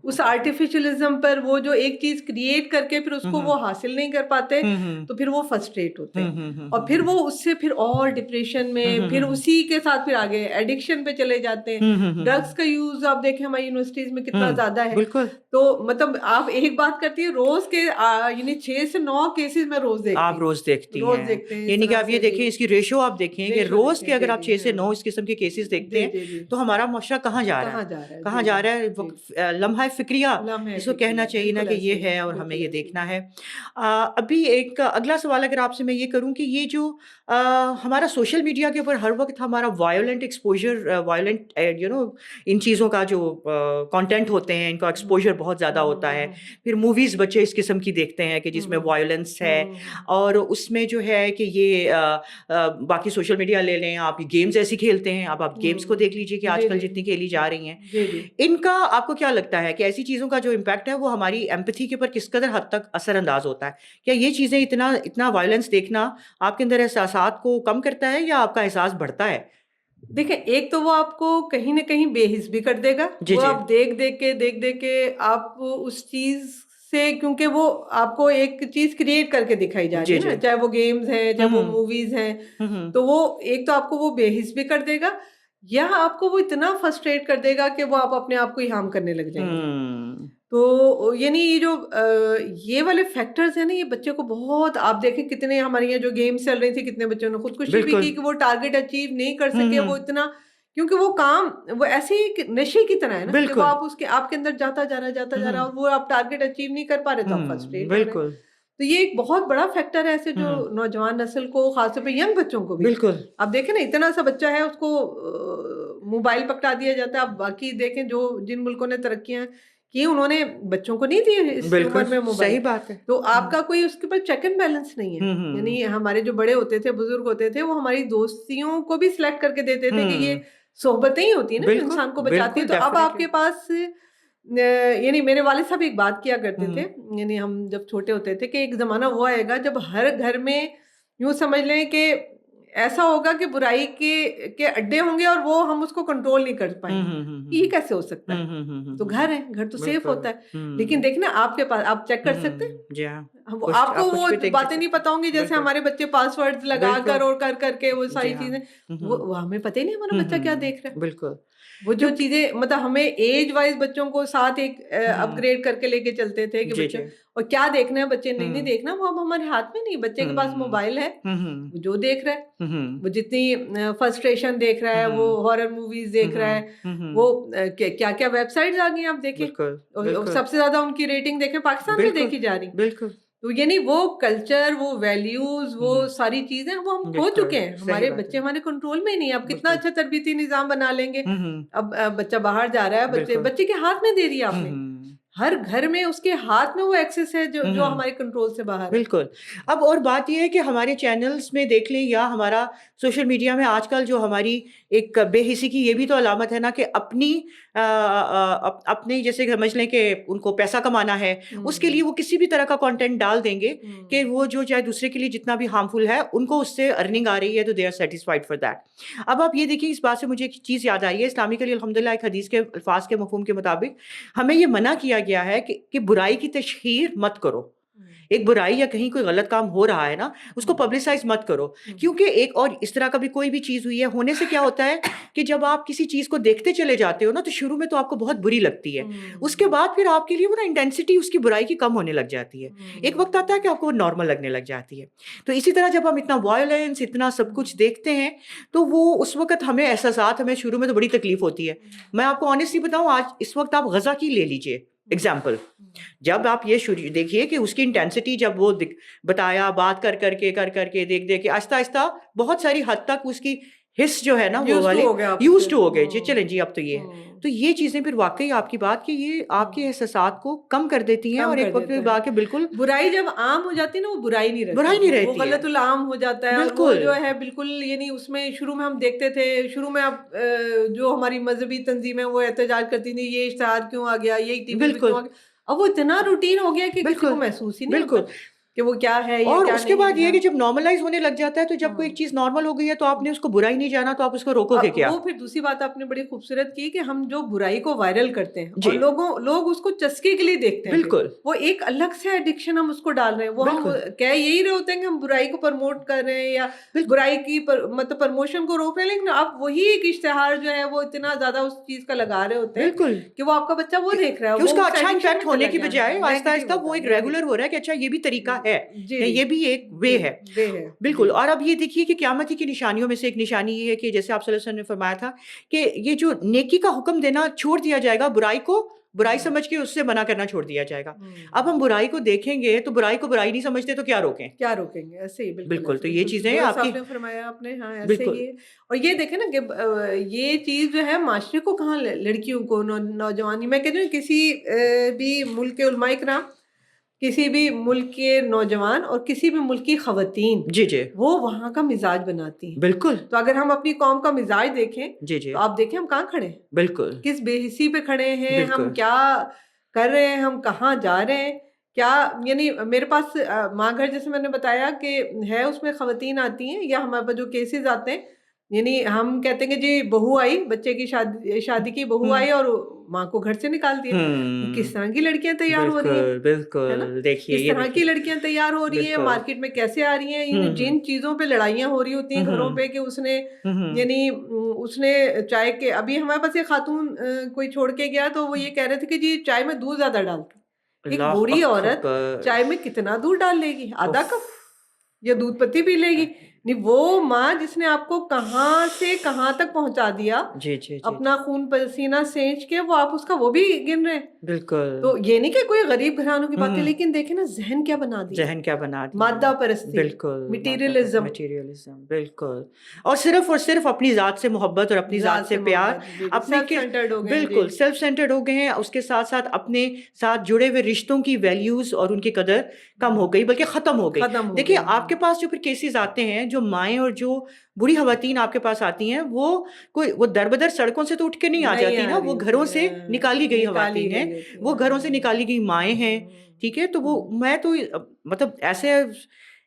اس آرٹیفیشلزم پر. وہ جو ایک چیز کریٹ کر کے پھر اس کو وہ حاصل نہیں کر پاتے تو پھر وہ فرسٹریٹ ہوتے ہیں، اور پھر وہ اس سے پھر اور ڈپریشن میں، پھر اسی کے ساتھ پھر آگے ایڈکشن پہ چلے جاتے ہیں. ڈرگس کا یوز آپ دیکھیں ہماری یونیورسٹیز میں کتنا زیادہ ہے. تو مطلب آپ ایک بات کرتی ہیں روز کے یعنی 6 سے 9 کیسز میں روز دیکھتی ہوں. آپ روز دیکھتی ہیں، یعنی کہ آپ یہ دیکھیں اس کی ریشو آپ دیکھیں کہ روز کے اگر آپ 6 سے 9 اس قسم کے کیسز دیکھتے ہیں تو ہمارا معاشرہ کہاں جا رہا ہے. لمحہ فکریہ اس کو کہنا چاہیے نا کہ یہ ہے اور ہمیں یہ دیکھنا ہے. ابھی ایک اگلا سوال اگر آپ سے میں یہ کروں کہ یہ جو ہمارا سوشل میڈیا کے اوپر ہر وقت ہمارا وائلنٹ ایکسپوجر، وائلنٹ ان چیزوں کا جو کانٹینٹ ہوتے ہیں ان کا ایکسپوجر بہت زیادہ ہوتا ہے. پھر موویز بچے اس قسم کی دیکھتے ہیں کہ جس میں وائلنس ہے، اور اس میں جو ہے کہ یہ باقی سوشل میڈیا لے لیں آپ، گیمز ایسی کھیلتے ہیں. اب آپ گیمز کو دیکھ لیجیے کہ آج کل جتنی کھیلی جا رہی ہیں، ان کا آپ کو کیا لگتا ہے کہ ایسی چیزوں کا جو امپیکٹ ہے وہ ہماری ایمپتھی کے اوپر کس قدر حد تک اثر انداز ہوتا ہے؟ کیا یہ چیزیں اتنا وائلنس دیکھنا آپ کے اندر احساسات کو کم کرتا ہے یا آپ کا احساس بڑھتا ہے؟ دیکھیں، ایک تو وہ آپ کو کہیں نہ کہیں بے حس بھی کر دے گا. وہ آپ دیکھ کے آپ اس چیز سے، کیونکہ وہ آپ کو ایک چیز کریٹ کر کے دکھائی جا رہی ہے نا، چاہے وہ گیمز ہیں چاہے وہ موویز ہیں، تو وہ ایک تو آپ کو وہ بے حس بھی کر دے گا، یا آپ کو وہ اتنا فرسٹریٹ کر دے گا کہ وہ آپ اپنے آپ کو ہی ہارم کرنے لگ جائیں گے. تو یعنی یہ جو یہ والے فیکٹرز ہیں نا، یہ بچے کو بہت، آپ دیکھیں کتنے ہمارے یہاں جو گیمز چل رہی تھی کتنے بچوں نے خودکشی بھی کی کہ وہ ٹارگیٹ اچیو نہیں کر سکے. وہ اتنا، کیونکہ وہ کام وہ ایسے ہی نشے کی طرح ہے نا کہ وہ آپ کے اندر جاتا جا رہا اور وہ آپ ٹارگیٹ اچیو نہیں کر پا رہے تو آپ فرسٹریٹ ہو رہے ہیں. تو یہ ایک بہت بڑا فیکٹر ہے ایسے جو نوجوان نسل کو، خاص طور پہ ینگ بچوں کو بھی. بالکل آپ دیکھیں نا، اتنا سا بچہ ہے اس کو موبائل پکڑا دیا جاتا ہے. آپ باقی دیکھیں جو جن ملکوں نے ترقیاں کی انہوں نے بچوں کو نہیں دیے اس عمر میں موبائل. صحیح بات ہے. تو آپ کا کوئی اس کے اوپر چیک اینڈ بیلنس نہیں ہے. یعنی ہمارے جو بڑے ہوتے تھے، بزرگ ہوتے تھے، وہ ہماری دوستیوں کو بھی سلیکٹ کر کے دیتے تھے کہ یہ صحبتیں ہی ہوتی ہیں نا جو انسان کو بچاتی ہیں. تو اب آپ کے پاس، یعنی میرے والد صاحب ایک بات کیا کرتے تھے، یعنی ہم جب چھوٹے ہوتے تھے کہ ایک زمانہ وہ آئے گا جب ہر گھر میں یوں سمجھ لیں کہ ایسا ہوگا کہ برائی کے اڈے ہوں گے اور وہ ہم اس کو کنٹرول نہیں کر پائیں گے. یہ کیسے ہو سکتا ہے؟ تو گھر ہے، گھر تو سیف ہوتا ہے. لیکن دیکھنا آپ کے پاس، آپ چیک کر سکتے ہیں، آپ کو وہ باتیں نہیں پتا ہوں گی جیسے ہمارے بچے پاس ورڈ لگا کر اور کر کے وہ ساری چیزیں، وہ ہمیں پتہ ہی نہیں ہمارا بچہ کیا دیکھ رہا ہے. بالکل. وہ جو چیزیں مطلب ہمیں ایج وائز بچوں کو ساتھ ایک اپ گریڈ کر کے لے کے چلتے تھے کہ بچوں اور کیا دیکھنا ہے بچے نہیں دیکھنا، وہ اب ہمارے ہاتھ میں نہیں. بچے کے پاس موبائل ہے، وہ جو دیکھ رہا ہے، وہ جتنی فرسٹریشن دیکھ رہا ہے، وہ ہارر موویز دیکھ رہا ہے، وہ کیا کیا ویب سائٹس آ گئی ہیں آپ دیکھیں. سب سے زیادہ ان کی ریٹنگ دیکھیں پاکستان میں دیکھی جا رہی. بالکل. تو یعنی وہ کلچر، وہ ویلیوز، وہ ساری چیزیں وہ ہم کھو چکے ہیں. ہمارے بچے ہمارے کنٹرول میں ہی نہیں. اب کتنا اچھا تربیتی نظام بنا لیں گے، اب بچہ باہر جا رہا ہے، بچے کے ہاتھ میں دے دیا آپ نے. ہر گھر میں اس کے ہاتھ میں وہ ایکسس ہے جو ہمارے کنٹرول سے باہر ہے. بالکل. اب اور بات یہ ہے کہ ہمارے چینلز میں دیکھ لیں یا ہمارا سوشل میڈیا میں آج کل جو ہماری ایک بے حسی کی یہ بھی تو علامت ہے نا کہ اپنی جیسے سمجھ لیں کہ ان کو پیسہ کمانا ہے، اس کے لیے وہ کسی بھی طرح کا کانٹینٹ ڈال دیں گے کہ وہ جو چاہے دوسرے کے لیے جتنا بھی ہارمفل ہے ان کو اس سے ارننگ آ رہی ہے تو they are satisfied for that. اب آپ یہ دیکھیں، اس بات سے مجھے ایک چیز یاد آئی ہے. اسلامکلی الحمدللہ ایک حدیث کے الفاظ کے مفہوم کے مطابق ہمیں یہ منع کیا گیا ہے کہ برائی کی تشہیر مت کرو. ایک برائی یا کہیں کوئی غلط کام ہو رہا ہے نا, اس کو پبلسائز مت کرو, کیونکہ ایک اور اس طرح کا بھی کوئی بھی چیز ہوئی ہے ہونے سے کیا ہوتا ہے کہ جب آپ کسی چیز کو دیکھتے چلے جاتے ہو نا, تو شروع میں تو آپ کو بہت بری لگتی ہے, اس کے بعد پھر آپ کے لیے وہ نا انٹینسٹی اس کی برائی کی کم ہونے لگ جاتی ہے, ایک وقت آتا ہے کہ آپ کو نارمل لگنے لگ جاتی ہے. تو اسی طرح جب ہم اتنا وائلنس اتنا سب کچھ دیکھتے ہیں تو وہ اس وقت ہمیں احساسات, ہمیں شروع میں تو بڑی تکلیف ہوتی ہے. میں آپ کو آنیسٹلی بتاؤں, آج اس وقت آپ غزہ کی لے لیجیے ایگزامپل, جب آپ یہ دیکھیے کہ اس کی انٹینسٹی جب وہ بتایا بات کر کے دیکھ کے آہستہ آہستہ بہت ساری حد تک اس کی حص جو ہے نا وہ والے یوز ٹو ہو گئے, جی چلیں جی اب تو یہ ہے. تو یہ چیزیں پھر واقعی آپ کی بات کہ یہ آپ کے احساسات کو کم کر دیتی ہیں, اور ایک وقت بات کہ بالکل برائی جب عام ہو جاتی ہے نا, وہ برائی نہیں رہتی, وہ غلط العام ہو جاتا ہے, اور وہ جو ہے بالکل, یعنی اس میں شروع میں ہم دیکھتے تھے, شروع میں اب جو ہماری مذہبی تنظیمیں وہ احتجاج کرتی تھیں یہ اشتہار کیوں آ گیا, یہ ٹی وی پہ کیوں آ گیا, اب وہ اتنا روٹین ہو گیا کہ کسی کو محسوس ہی نہیں ہوتا کہ وہ کیا ہے. اور اس کے بعد یہ کہ جب نارملائز ہونے لگ جاتا ہے, تو جب کوئی ایک چیز نارمل ہو گئی ہے تو آپ نے اس کو برا ہی نہیں جانا, تو آپ اس کو روکو گے کیا. وہ پھر دوسری بات آپ نے بڑی خوبصورت کی کہ ہم جو برائی کو وائرل کرتے ہیں اور لوگ اس کو چسکے کے لیے دیکھتے ہیں, بالکل وہ ایک الگ سے ایڈکشن ہم اس کو ڈال رہے ہیں. وہ ہم کہہ یہی رہے ہوتے ہیں کہ ہم برائی کو پروموٹ کر رہے ہیں یا برائی کی مطلب پروموشن کو روک رہے ہیں, لیکن آپ وہی ایک اشتہار جو ہے وہ اتنا زیادہ اس چیز کا لگا رہے ہوتے ہیں کہ وہ آپ کا بچہ وہ دیکھ رہا ہے, اس کا اچھا امپیکٹ ہونے کی بجائے آہستہ آہستہ وہ ایک ریگولر ہو رہا ہے کہ اچھا یہ بھی طریقہ ہے, یہ بھی ایک وے ہے. بالکل. اور اب یہ دیکھیے کہ قیامت کی نشانیوں میں سے ایک نشانی یہ ہے کہ جیسے آپ صلی اللہ علیہ وسلم نے فرمایا تھا کہ یہ جو نیکی کا حکم دینا چھوڑ دیا جائے گا, برائی کو برائی سمجھ کے اس سے منع کرنا چھوڑ دیا جائے گا. اب ہم برائی کو دیکھیں گے تو برائی کو برائی نہیں سمجھتے تو کیا روکیں گے, ایسے ہی بالکل. تو یہ چیزیں آپ نے فرمایا آپ نے, ہاں ایسے ہی. اور یہ دیکھیں نا کہ یہ چیز جو ہے معاشرے کو کہاں, لڑکیوں کو, نوجوانی, میں کہتی ہوں کسی بھی ملک کے علماء کرام, کسی بھی ملک کے نوجوان اور کسی بھی ملک کی خواتین, وہ وہاں کا مزاج بناتی ہیں. بالکل. تو اگر ہم اپنی قوم کا مزاج دیکھیں تو آپ دیکھیں ہم کہاں کھڑے ہیں, بالکل کس بے حسی پہ کھڑے ہیں, ہم کیا کر رہے ہیں, ہم کہاں جا رہے ہیں, کیا, یعنی میرے پاس ماں گھر جیسے میں نے بتایا کہ ہے, اس میں خواتین آتی ہیں یا ہمارے پاس جو کیسز آتے ہیں, یعنی ہم کہتے ہیں کہ جی بہو آئی, بچے کی شادی کی بہو آئی اور ماں کو گھر سے نکال دیا. کس طرح کی لڑکیاں تیار ہو رہی ہیں, بالکل دیکھیے کس طرح کی لڑکیاں تیار ہو رہی ہیں, مارکیٹ میں کیسے آ رہی ہیں, جن چیزوں پہ لڑائیاں ہو رہی ہوتی ہیں گھروں پہ کہ اس نے, یعنی اس نے چائے کے, ابھی ہمارے پاس ایک خاتون کوئی چھوڑ کے گیا تو وہ یہ کہہ رہے تھے کہ جی چائے میں دودھ زیادہ ڈالتے. ایک بوڑھی عورت چائے میں کتنا دودھ ڈال لے گی, آدھا کپ یا دودھ پتی پی لے گی. نہیں, وہ ماں جس نے آپ کو کہاں سے کہاں تک پہنچا دیا, اپنا خون پسینہ سینچ کے, وہ آپ اس کا وہ بھی گن رہے ہیں. بالکل. تو یہ نہیں کہ کوئی غریب گھرانوں کی بات ہے, لیکن دیکھیں نا ذہن کیا بنا دیا, مادہ پرستی, بالکل, مٹیریلزم, بالکل. اور صرف اپنی ذات سے محبت اور اپنی ذات سے پیار, اپنے بالکل سیلف سینٹرڈ ہو گئے ہیں. اس کے ساتھ ساتھ اپنے ساتھ جڑے ہوئے رشتوں کی ویلیوز اور ان کی قدر کم ہو گئی, بلکہ ختم ہو گئی. دیکھیے آپ کے پاس جو پھر کیسز آتے ہیں, جو مائیں اور جو بری خواتین آپ کے پاس آتی ہیں, وہ در بدر سڑکوں سے تو اٹھ کے نہیں آ جاتی نا, وہ گھروں سے نکالی گئی خواتین ہیں, وہ گھروں سے نکالی گئی مائیں ہیں. ٹھیک ہے. تو وہ میں تو مطلب ایسے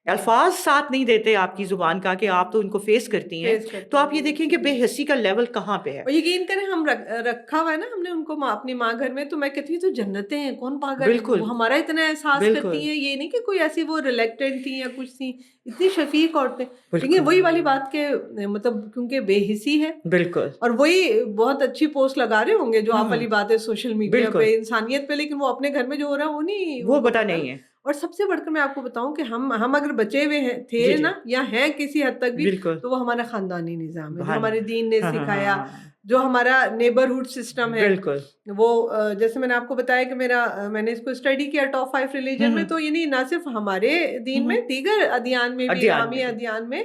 الفاظ ساتھ نہیں دیتے آپ کی زبان کا کہ آپ تو ان کو فیس کرتی ہیں. تو آپ یہ دیکھیں کہ بے حسی کا لیول کہاں پہ ہے. اور یقین کریں ہم رکھا ہوا ہے نا ہم نے ان کو اپنی ماں گھر میں, تو میں کہتی ہوں تو جنتیں ہیں, کون پاگل, وہ ہمارا اتنا احساس کرتی ہیں. یہ نہیں کہ کوئی ایسی وہ ریلیکٹنٹ تھی یا کچھ تھی, اتنی شفیق عورتیں. لیکن وہی والی بات کہ مطلب کیونکہ بے حسی ہے, بالکل, اور وہی بہت اچھی پوسٹ لگا رہے ہوں گے جو آپ والی بات ہے سوشل میڈیا پہ, انسانیت پہ, لیکن وہ اپنے گھر میں جو ہو رہا ہے وہ پتہ نہیں ہے. اور سب سے بڑھ کر میں آپ کو بتاؤں کہ ہم اگر بچے ہوئے تھے نا یا ہیں کسی حد تک بھی, تو وہ ہمارا خاندانی نظام ہے جو ہمارے دین نے سکھایا, جو ہمارا نیبرہڈ سسٹم ہے. وہ جیسے میں نے آپ کو بتایا کہ میں نے اس کو اسٹڈی کیا ٹاپ 5 ریلیجن میں, تو یعنی نہ صرف ہمارے دین میں, دیگر ادیان میں بھی, اسلامی ادیان میں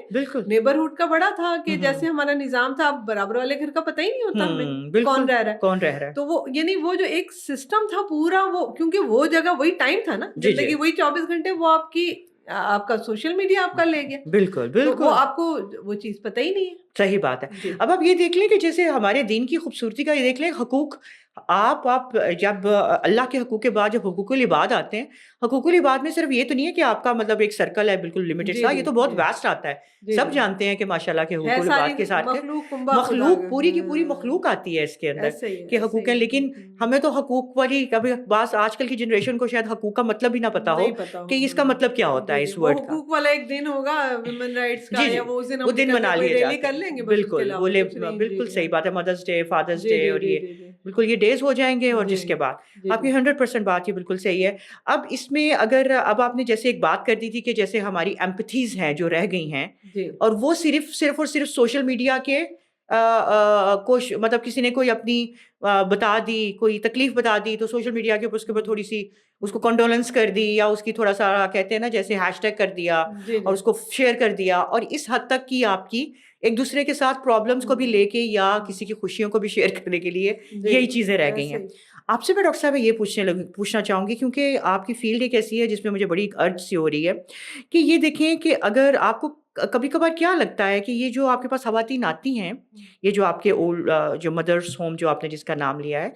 نیبرہڈ کا بڑا تھا کہ جیسے ہمارا نظام تھا, اب برابر والے گھر کا پتہ ہی نہیں ہوتا ہمیں کون رہ رہا ہے. تو وہ یعنی وہ جو ایک سسٹم تھا پورا, وہ کیونکہ وہ جگہ وہی ٹائم تھا نا, زندگی وہی 24 گھنٹے, وہ آپ کا سوشل میڈیا آپ کا لے گیا. بالکل, وہ آپ کو وہ چیز پتہ ہی نہیں ہے. صحیح بات ہے. اب آپ یہ دیکھ لیں کہ جیسے ہمارے دین کی خوبصورتی کا یہ دیکھ لیں, آپ جب اللہ کے حقوق کے بعد جب حقوق العباد آتے ہیں، حقوق العباد میں صرف یہ تو نہیں ہے کہ آپ کا مطلب ایک سرکل ہے بالکل لمیٹڈ جی سا، جی یہ تو بہت جی واسٹ آتا ہے. جی سب جی جانتے ہیں کہ ماشاءاللہ کے حقوق ہے ساری العباد کے ساتھ مخلوق کنبہ خدا مخلوق پوری کی پوری ہاں مخلوق آتی ہے اس کے اندر ایسے ہی کہ ایسے حقوق ہیں. ہی لیکن ہمیں تو حقوق والی کبھی بعض آج کل کی جنریشن کو شاید حقوق کا مطلب ہی نہ پتا ہو نہیں پتا کہ ہو. اس کا مطلب کیا ہوتا جی ہے جی اس وہ ورڈ کا. حقوق والا ایک دن ہوگا ویمن رائٹس کا جی جی یا وہ اس دن وہ ہم دن نکل کے منا کوئی لیے ریلی جاتے کر ہیں لیں گے بس اس کے بالکل علاوہ بولے کچھ نہیں. جی بالکل جی صحیح بات ہے. مدرس ڈے، فادرس جی ڈے جی اور جی یہ جی جی بالکل یہ ڈیز ہو جائیں گے. اور جی جس کے بعد جی آپ جی کی 100% بات یہ بالکل صحیح ہے. اب اس میں اگر اب آپ نے جیسے ایک بات کر دی تھی کہ جیسے ہماری ایمپتھیز ہیں جو رہ گئی ہیں جی اور وہ صرف اور صرف سوشل میڈیا کے مطلب کسی نے کوئی اپنی بتا دی، کوئی تکلیف بتا دی تو سوشل میڈیا کے اوپر اس کے اوپر تھوڑی سی اس کو کنڈولنس کر دی یا اس کی تھوڑا سا کہتے ہیں نا جیسے ہیش ٹیگ کر دیا جی اور جی اس کو شیئر کر دیا. اور اس حد تک کی آپ کی ایک دوسرے کے ساتھ پرابلمس کو بھی لے کے یا کسی کی خوشیوں کو بھی شیئر کرنے کے لیے جی یہی چیزیں رہ گئی ایسے ہیں. ہی. آپ سے میں ڈاکٹر صاحب یہ پوچھنا چاہوں گی کیونکہ آپ کی فیلڈ ایک ایسی ہے جس میں مجھے بڑی ارج سی ہو رہی ہے کہ یہ دیکھیں کہ اگر آپ کو کبھی کبھار کیا لگتا ہے کہ یہ جو آپ کے پاس خواتین آتی ہیں، یہ جو آپ کے اولڈ جو مدرس ہوم جو آپ نے جس کا نام لیا ہے،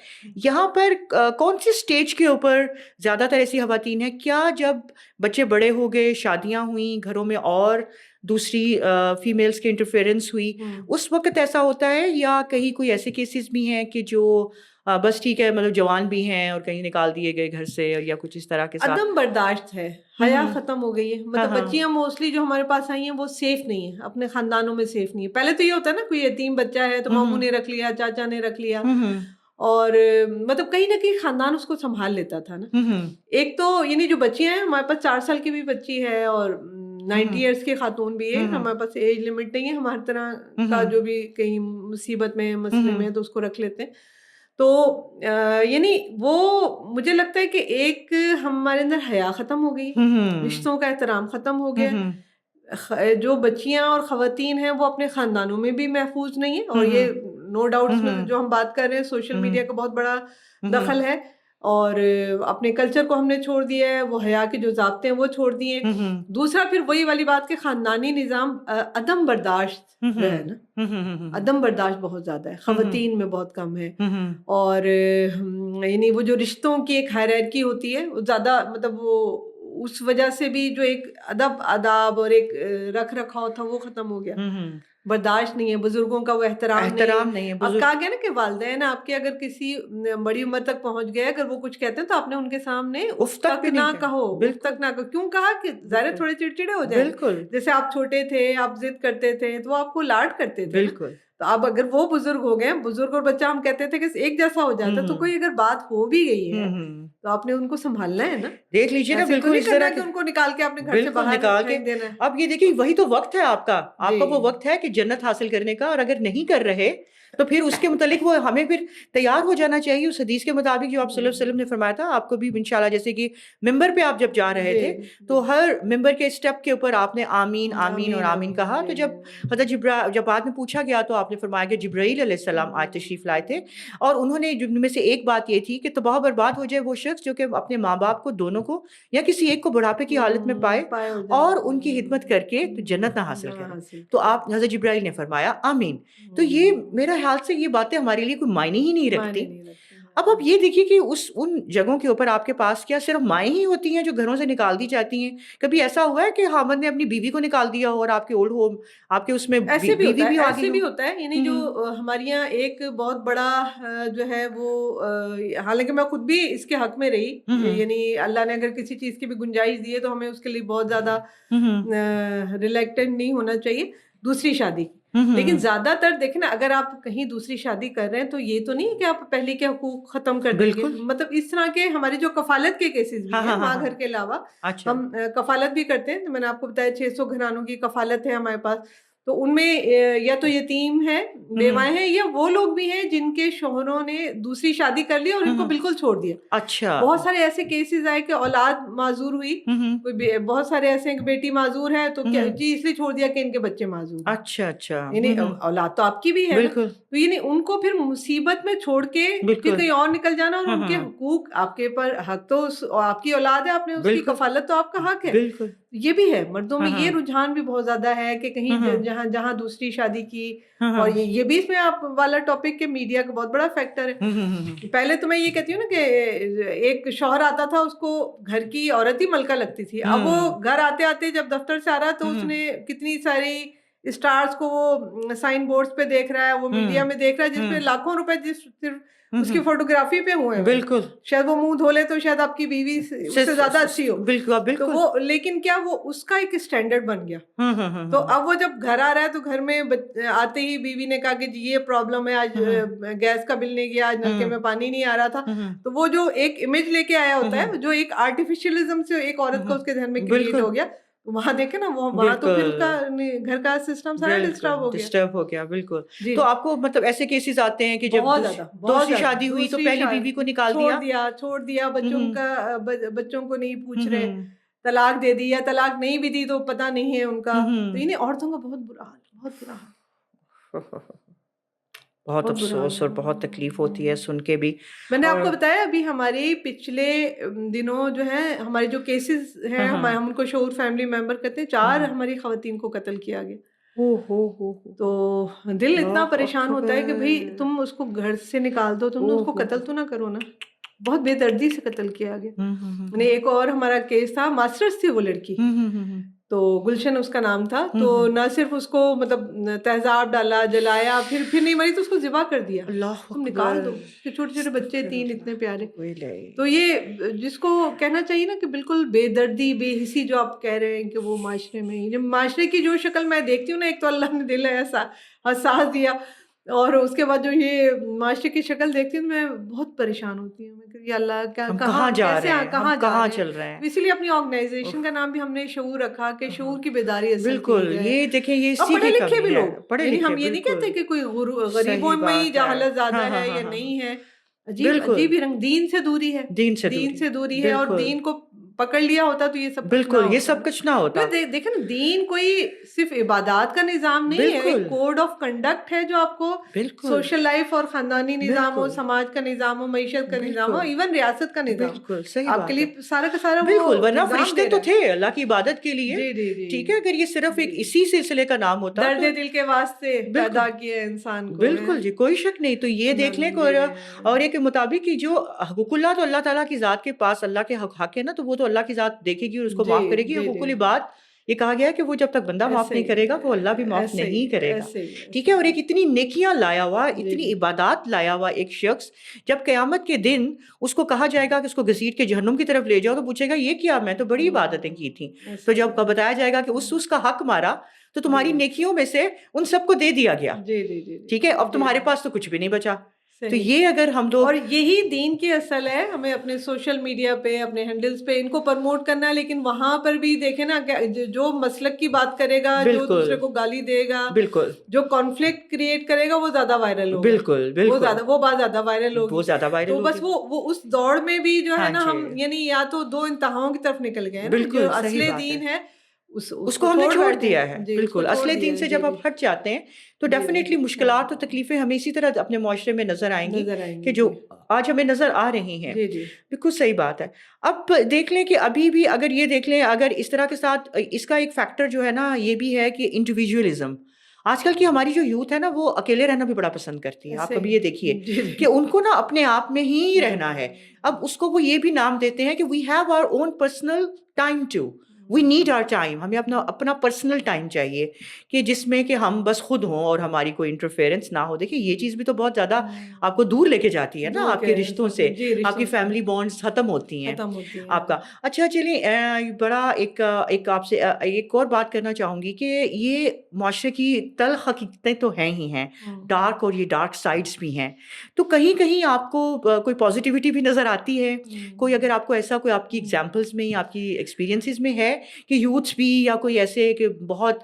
یہاں پر کون سی سٹیج کے اوپر زیادہ تر ایسی خواتین ہیں؟ کیا جب بچے بڑے ہو گئے، شادیاں ہوئیں گھروں میں اور دوسری فیمیلز کے انٹرفیئرنس ہوئی، اس وقت ایسا ہوتا ہے یا کہیں کوئی ایسے کیسز بھی ہیں کہ جو بس ٹھیک ہے مطلب جوان بھی ہیں اور کہیں نکال دیے گئے گھر سے یا کچھ اس طرح کے ساتھ؟ عدم برداشت ہے، حیا ختم ہو گئی ہے. ہاں مطلب ہاں بچیاں موسٹلی جو ہمارے پاس آئی ہیں وہ سیف نہیں ہیں، اپنے خاندانوں میں سیف نہیں ہے. پہلے تو یہ ہوتا ہے نا کوئی یتیم بچہ ہے تو ماموں نے رکھ لیا، چاچا نے رکھ لیا، اور مطلب کہیں نہ کہیں خاندان اس کو سنبھال لیتا تھا نا. ایک تو یعنی جو بچیاں ہیں ہمارے پاس 4 سال کی بھی بچی ہے اور 90 ایئرس کی خاتون بھی ہے. ہمارے پاس ایج لمٹ نہیں ہے، ہماری طرح کا جو بھی کہیں مصیبت میں مسئلے میں تو اس کو رکھ لیتے ہیں. تو یعنی وہ مجھے لگتا ہے کہ ایک ہمارے اندر حیا ختم ہو گئی، رشتوں کا احترام ختم ہو گیا. جو بچیاں اور خواتین ہیں وہ اپنے خاندانوں میں بھی محفوظ نہیں ہیں. اور یہ نو ڈاؤٹ اس میں جو ہم بات کر رہے ہیں سوشل میڈیا کا بہت بڑا دخل ہے. اور اپنے کلچر کو ہم نے چھوڑ دیا ہے، وہ حیا کے جو ضابطے ہیں وہ چھوڑ دیے. دوسرا پھر وہی والی بات کہ خاندانی نظام عدم برداشت ہے نا، عدم برداشت بہت زیادہ ہے، خواتین میں بہت کم ہے. اور یعنی وہ جو رشتوں کی ایک ہائرارکی ہوتی ہے وہ زیادہ مطلب وہ اس وجہ سے بھی جو ایک ادب آداب اور ایک رکھ رکھاؤ تھا وہ ختم ہو گیا. برداشت نہیں ہے، بزرگوں کا وہ احترام نہیں ہے. اب کہا گیا نا کہ والدین آپ کے اگر کسی بڑی عمر تک پہنچ گئے اگر وہ کچھ کہتے ہیں تو آپ نے ان کے سامنے اف تک نہ کہو، اف تک نہ کہو. کیوں کہا کہ ظاہر تھوڑے چڑچڑے ہو جائیں. جیسے آپ چھوٹے تھے، آپ ضد کرتے تھے تو وہ آپ کو لاڈ کرتے تھے. تو اب اگر وہ بزرگ ہو گئے، بزرگ اور بچہ ہم کہتے تھے کہ ایک جیسا ہو جاتا ہے، تو کوئی اگر بات ہو بھی گئی ہے تو آپ نے ان کو سنبھالنا ہے نا. دیکھ لیجیے نا بالکل اس طرح کہ ان کو نکال کے اپنے گھر سے باہر پھینک دینا ہے. اب یہ دیکھیں وہی تو وقت ہے آپ کا وہ وقت ہے کہ جنت حاصل کرنے کا. اور اگر نہیں کر رہے تو پھر اس کے متعلق وہ ہمیں پھر تیار ہو جانا چاہیے اس حدیث کے مطابق جو آپ صلی اللہ علیہ وسلم نے فرمایا تھا. آپ کو بھی انشاءاللہ جیسے کہ ممبر پہ آپ جب جا رہے تھے تو ہر ممبر کے اسٹیپ کے اوپر آپ نے آمین آمین اور آمین کہا. تو جب حضرت جب بعد میں پوچھا گیا تو آپ نے فرمایا کہ جبرائیل علیہ السلام آج تشریف لائے تھے اور انہوں نے جن میں سے ایک بات یہ تھی کہ تباہ برباد ہو جائے وہ شخص جو کہ اپنے ماں باپ کو دونوں کو یا کسی ایک کو بڑھاپے کی حالت میں پائے اور ان کی خدمت کر کے تو جنت نہ حاصل کرے. تو آپ حضرت جبرائیل نے فرمایا آمین. تو یہ میرا خیال سے یہ باتیں ہمارے لیے کوئی معنی ہی نہیں رکھتی. اب آپ یہ دیکھیے کہ ان جگہوں کے اوپر آپ کے پاس کیا صرف مائیں ہی ہوتی ہیں جو گھروں سے نکال دی جاتی ہیں؟ کبھی ایسا ہوا ہے کہ خاوند نے اپنی بیوی کو نکال دیا ہو اور آپ کے اولڈ ہوم آپ کے اس میں ایسے بھی ہوتا ہے. یعنی جو ہو؟ ہمارے یہاں ایک بہت بڑا جو ہے وہ حالانکہ میں خود بھی اس کے حق میں رہی، یعنی اللہ نے اگر کسی چیز کی بھی گنجائش دی ہے تو ہمیں اس کے لیے بہت زیادہ ریلیکٹنٹ نہیں ہونا چاہیے دوسری شادی. لیکن زیادہ تر دیکھیں نا اگر آپ کہیں دوسری شادی کر رہے ہیں تو یہ تو نہیں ہے کہ آپ پہلے کے حقوق ختم کر دیں گے. مطلب اس طرح کے ہماری جو کفالت کے کیسز بھی ہیں ماں گھر کے علاوہ ہم کفالت بھی کرتے ہیں. میں نے آپ کو بتایا 600 گھرانوں کی کفالت ہے ہمارے پاس. تو ان میں یا تو یتیم ہیں، بیوائیں ہیں، یا وہ لوگ بھی ہیں جن کے شوہروں نے دوسری شادی کر لی اور ان کو بالکل چھوڑ دیا. اچھا. بہت سارے ایسے کیسز آئے کہ اولاد معذور ہوئی، بہت سارے ایسے ہیں کہ بیٹی معذور ہے تو جی اس لیے چھوڑ دیا کہ ان کے بچے معذور ہیں. اچھا. یعنی اولاد تو آپ کی بھی ہے نا، تو یعنی ان کو پھر مصیبت میں چھوڑ کے پھر کہیں اور نکل جانا اور ان کے حقوق آپ کے پر حق تو آپ کی اولاد ہے، آپ نے اس کی کفالت تو آپ کا حق ہے. یہ بھی ہے مردوں میں یہ رجحان بھی بہت زیادہ ہے کہ کہیں جہاں جہاں جہاں دوسری شادی کی. ہاں اور یہ بھی اس میں آپ والا ٹاپک کہ میڈیا کا بہت بڑا فیکٹر ہے. پہلے تو میں یہ کہتی ہوں نا کہ ایک شوہر آتا تھا, اس کو گھر کی عورت ہی ملکہ لگتی تھی. اب وہ گھر آتے آتے جب دفتر سے آ رہا تو اس نے کتنی ساری اسٹارز کو وہ سائن بورڈز پہ دیکھ رہا ہے, وہ میڈیا میں دیکھ رہا ہے جس پہ لاکھوں روپے صرف اس کی فوٹوگرافی پہ ہوئے ہیں. بالکل, شاید وہ منہ دھو لے تو شاید آپ کی بیوی اس سے زیادہ اچھی ہو. بالکل. تو وہ لیکن کیا وہ اس کا ایک اسٹینڈرڈ بن گیا. تو اب وہ جب گھر آ رہا ہے تو گھر میں آتے ہی بیوی نے کہا کہ جی یہ پرابلم ہے, آج گیس کا بل نہیں گیا, آج نلکے میں پانی نہیں آ رہا تھا. تو وہ جو ایک امیج لے کے آیا ہوتا ہے, جو ایک آرٹیفیشلزم سے ایک عورت کو اس کے ذہن میں کریٹ ہو گیا, وہاں دیکھیں نا وہاں تو پھر گھر کا سسٹم سارا ڈسٹرب ہو گیا. بالکل. تو آپ کو مطلب ایسے کیسز آتے ہیں کہ جب دوسری شادی ہوئی تو پہلی بیوی کو نکال چھوڑ دیا, بچوں کو نہیں پوچھ رہے, طلاق دے دی, یا طلاق نہیں بھی دی تو پتہ نہیں ہے ان کا. تو انہیں عورتوں کا بہت برا حال. بہت افسوس اور بہت تکلیف ہوتی ہے سن کے بھی. میں نے آپ کو بتایا ابھی ہمارے پچھلے دنوں جو ہیں ہمارے جو کیسز ہیں, ہم ان کو شعور فیملی ممبر کہتے ہیں, 4 ہماری خواتین کو قتل کیا گیا. تو دل اتنا پریشان ہوتا ہے کہ بھئی تم اس کو گھر سے نکال دو, تم اس کو قتل تو نہ کرو نا. بہت بے دردی سے قتل کیا گیا. ایک اور ہمارا کیس تھا, ماسٹرز تھی وہ لڑکی, تو گلشن اس کا نام تھا. تو نہ صرف اس کو مطلب تیزاب ڈالا, جلایا, پھر نہیں مری تو اس کو ذبح کر دیا. تم نکال دو, چھوٹے چھوٹے بچے 3 اتنے پیارے. تو یہ جس کو کہنا چاہیے نا کہ بالکل بے دردی بے حسی جو آپ کہہ رہے ہیں کہ وہ معاشرے میں, معاشرے کی جو شکل میں دیکھتی ہوں نا, ایک تو اللہ نے دل ایسا حساس دیا, اور اس کے بعد جو یہ معاشرے کی شکل دیکھتی ہوں میں بہت پریشان ہوتی ہوں کہ یا اللہ کہاں جا رہے ہیں, کہاں چل رہے ہیں. اسی لیے اپنی آرگنائزیشن کا نام بھی ہم نے شعور رکھا کہ شعور کی بیداری. بالکل, یہ دیکھیں یہ پڑھے لکھے بھی لوگ, ہم یہ نہیں کہتے کہ کوئی غریبوں میں ہی جہالت زیادہ ہے یا نہیں ہے. عجیب ہی رنگ. دین سے دوری ہے, دین سے دوری ہے, اور دین کو پکڑ لیا ہوتا تو یہ سب بالکل یہ سب کچھ نہ ہوتا. دیکھیں نا, دین کوئی صرف عبادات کا نظام نہیں ہے, ایک کوڈ آف کنڈکٹ ہے جو آپ کو سوشل لائف اور خاندانی نظام ہو, سماج کا نظام ہو, معیشت کا نظام ہو, ایون ریاست کا نظام. بالکل صحیح آپ کے لیے سارا کا سارا بالکل, ورنہ فرشتے تو تھے اللہ کی عبادت کے لیے. ٹھیک ہے, اگر یہ صرف ایک اسی سلسلے کا نام ہوتا, درد دل کے واسطے پیدا کیے انسان کو. بالکل جی, کوئی شک نہیں. تو یہ دیکھ لیں اور ایک مطابق کہ جو حقوق اللہ تو اللہ تعالیٰ کی ذات کے پاس اللہ کے حق ہے نا, تو وہ تو اللہ کی ذات دیکھے گی اور اس کو معاف کرے گی. حقوق العباد یہ کہا گیا کہ وہ جب تک بندہ معاف نہیں کرے گا وہ اللہ بھی معاف نہیں کرے گا. ٹھیک ہے, اور ایک اتنی نیکیاں لایا ہوا, اتنی عبادات لایا ہوا ایک شخص, جب قیامت کے دن اس کو کہا جائے گا کہ اس کو گھسیٹ کے جہنم کی طرف لے جاؤ, تو پوچھے گا یہ کیا, میں تو بڑی عبادتیں کی تھیں. تو جب بتایا جائے گا کہ اس کا حق مارا تو تمہاری نیکیوں میں سے ان سب کو دے دیا گیا. ٹھیک ہے, اب تمہارے پاس تو کچھ بھی نہیں بچا. تو یہ اگر ہم لوگ, اور یہی دین کی اصل ہے, ہمیں اپنے سوشل میڈیا پہ اپنے ہینڈلز پہ ان کو پروموٹ کرنا ہے, لیکن وہاں پر بھی دیکھیں نا جو مسلک کی بات کرے گا, جو دوسرے کو گالی دے گا, بالکل جو کانفلکٹ کریٹ کرے گا وہ زیادہ وائرل ہوگا. بالکل وہ بات زیادہ وائرل ہوگی, وہ زیادہ وائرل ہوگی. تو بس وہ اس دوڑ میں بھی جو ہے نا ہم یعنی یا تو 2 انتہاؤں کی طرف نکل گئے ہیں, جو اصل دین ہے اس کو ہم نے چھوڑ دیا ہے. بالکل, اصل دین سے جب آپ ہٹ جاتے ہیں تو ڈیفینیٹلی مشکلات اور تکلیفیں ہمیں اسی طرح اپنے معاشرے میں نظر آئیں گی کہ جو آج ہمیں نظر آ رہی ہیں. بالکل صحیح بات ہے. اب دیکھ لیں کہ ابھی بھی اگر یہ دیکھ لیں, اگر اس طرح کے ساتھ اس کا ایک فیکٹر جو ہے نا یہ بھی ہے کہ انڈیویجولزم. آج کل کی ہماری جو یوتھ ہے نا وہ اکیلے رہنا بھی بڑا پسند کرتی ہے. آپ کبھی یہ دیکھیے کہ ان کو نا اپنے آپ میں ہی رہنا ہے. اب اس کو وہ یہ بھی نام دیتے ہیں کہ we have our own personal time too, we need our time. ہمیں اپنا پرسنل ٹائم چاہیے کہ جس میں کہ ہم بس خود ہوں اور ہماری کوئی انٹرفیئرنس نہ ہو. دیکھیے یہ چیز بھی تو بہت زیادہ آپ کو دور لے کے جاتی ہے نا, آپ کے رشتوں سے, آپ کی فیملی بانڈز ختم ہوتی ہیں آپ کا. اچھا چلیں, بڑا ایک آپ سے ایک اور بات کرنا چاہوں گی کہ یہ معاشرے کی تلخ حقیقتیں تو ہیں ہی ہیں, ڈارک, اور یہ ڈارک سائڈس بھی ہیں. تو کہیں کہیں آپ کو کوئی پازیٹیوٹی بھی نظر آتی ہے, کوئی اگر آپ کو ایسا کوئی آپ کی ایگزامپلس میں یا آپ کی ایکسپیرینسز میں ہے کہ یوتھس بھی یا کوئی ایسے کہ بہت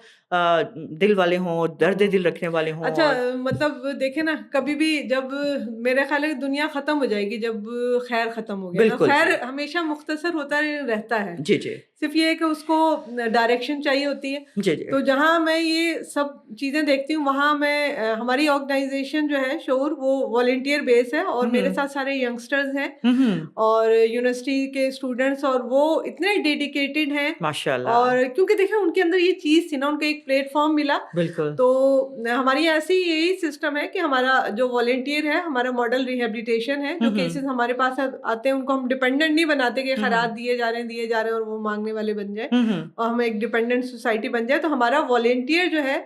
دل والے ہوں, درد دل رکھنے والے ہوں؟ اچھا مطلب دیکھیں نا, کبھی بھی جب میرے خیال ہے دنیا ختم ہو جائے گی جب خیر ختم ہو گیا. خیر ہمیشہ مختصر ہوتا رہتا ہے. جی صرف یہ ہے کہ اس کو ڈائریکشن چاہیے ہوتی ہے. تو جہاں میں یہ سب چیزیں دیکھتی ہوں وہاں میں ہماری آرگنائزیشن جو ہے شعور وہ والنٹیئر بیس ہے, اور میرے ساتھ سارے ینگسٹرز ہیں اور یونیورسٹی کے اسٹوڈنٹس, اور وہ اتنے ڈیڈیکیٹڈ ہیں ماشاء اللہ. اور کیونکہ دیکھیں ان کے اندر یہ چیز تھی نا, ان کا ایک ایک پلیٹ فارم ملا. بالکل تو ہماری ایسی یہی سسٹم ہے کہ ہمارا جو والنٹیئر ہے ہمارا ماڈل ریہیبلیٹیشن ہے. جو کیسز ہمارے پاس آتے ہیں ان کو ہم ڈیپینڈنٹ نہیں بناتے کہ خیرات دیے جا رہے ہیں اور وہ مانگنے والے بن جائیں اور ہم ایک ڈیپینڈنٹ سوسائٹی بن جائے. تو ہمارا والنٹیئر جو ہے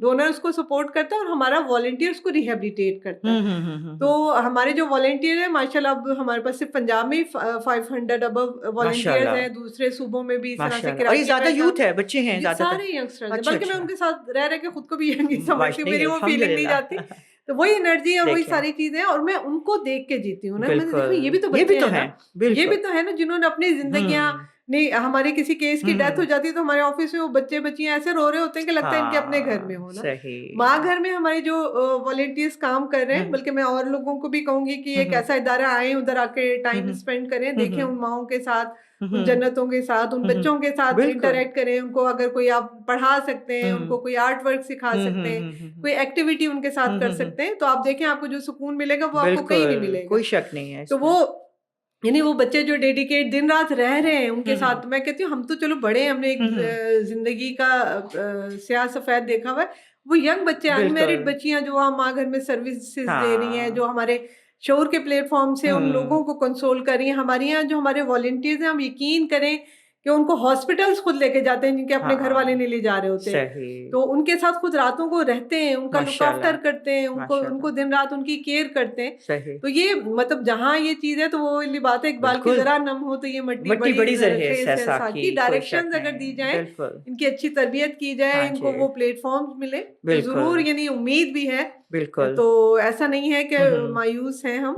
ڈونرز کو سپورٹ کرتا ہے اور ہمارا والنٹیئر اس کو ریہیبلیٹیٹ کرتا ہے. تو ہمارے جو والنٹیئر ہیں ماشاء اللہ اب ہمارے پاس صرف پنجاب میں 500 ابو والنٹیئرز ہیں, دوسرے صوبوں میں بھی اس طرح سے اور یہ زیادہ یوتھ ہے, بچے ہیں زیادہ سارے ینگسٹرز ہیں. بلکہ میں ان کے ساتھ رہ کے خود کو بھی ینگ ہی سمجھتی ہوں, میری وہ فیلنگ نہیں جاتی. تو وہی انرجی اور وہی ساری چیزیں اور میں ان کو دیکھ کے جیتی ہوں نا. میں نے دیکھا یہ بھی تو بچے ہیں نا, یہ بھی تو ہے نا جنہوں نے اپنی زندگیاں نہیں. ہماری کسی کیس کی ڈیتھ ہو جاتی ہے تو ہمارے آفس میں وہ بچے بچیاں ایسے رو رہے ہوتے ہیں کہ لگتا ہے ان کے اپنے گھر میں ہونا. ماں گھر میں ہمارے جو والنٹیئرز کام کر رہے ہیں, بلکہ میں اور لوگوں کو بھی کہوں گی کہ ایک ایسا ادارہ آئیں, ادھر آ کے ٹائم اسپینڈ کریں, دیکھیں ان ماؤں کے ساتھ, ان جنتوں کے ساتھ, ان بچوں کے ساتھ انٹریکٹ کریں. ان کو اگر کوئی آپ پڑھا سکتے ہیں, ان کو کوئی آرٹ ورک سکھا سکتے ہیں, کوئی ایکٹیویٹی ان کے ساتھ کر سکتے ہیں, تو آپ دیکھیں آپ کو جو سکون ملے گا وہ آپ کو کہیں نہیں ملے گا, کوئی شک نہیں ہے. تو وہ یعنی وہ بچے جو ڈیڈیکیٹ دن رات رہ رہے ہیں ان کے ساتھ, میں کہتی ہوں ہم تو چلو بڑے, ہم نے ایک زندگی کا سیاہ سفید دیکھا ہوا ہے. وہ ینگ بچے, انمیرڈ بچیاں جو وہاں ماں گھر میں سروسز دے رہی ہیں, جو ہمارے شعور کے پلیٹ فارم سے ان لوگوں کو کنسول کر رہی ہیں. ہمارے یہاں جو ہمارے والنٹیئرز ہیں, ہم یقین کریں کہ ان کو ہاسپٹلس خود لے کے جاتے ہیں جن کے اپنے گھر والے نہیں لے جا رہے ہوتے ہیں, تو ان کے ساتھ خود راتوں کو رہتے ہیں, ان کا لک آفٹر کرتے ہیں, ان کو دن رات ان کی کیئر کرتے ہیں. تو یہ مطلب جہاں یہ چیز ہے تو وہ والی بات ہے اقبال کی ذرا نم ہو تو یہ مٹی بڑی زرخیز ہے ساقی. ڈائریکشنز اگر دی جائیں, ان کی اچھی تربیت کی جائے, ان کو وہ پلیٹ فارمز ملے تو ضرور, یعنی امید بھی ہے. بالکل تو ایسا نہیں ہے کہ مایوس ہیں ہم.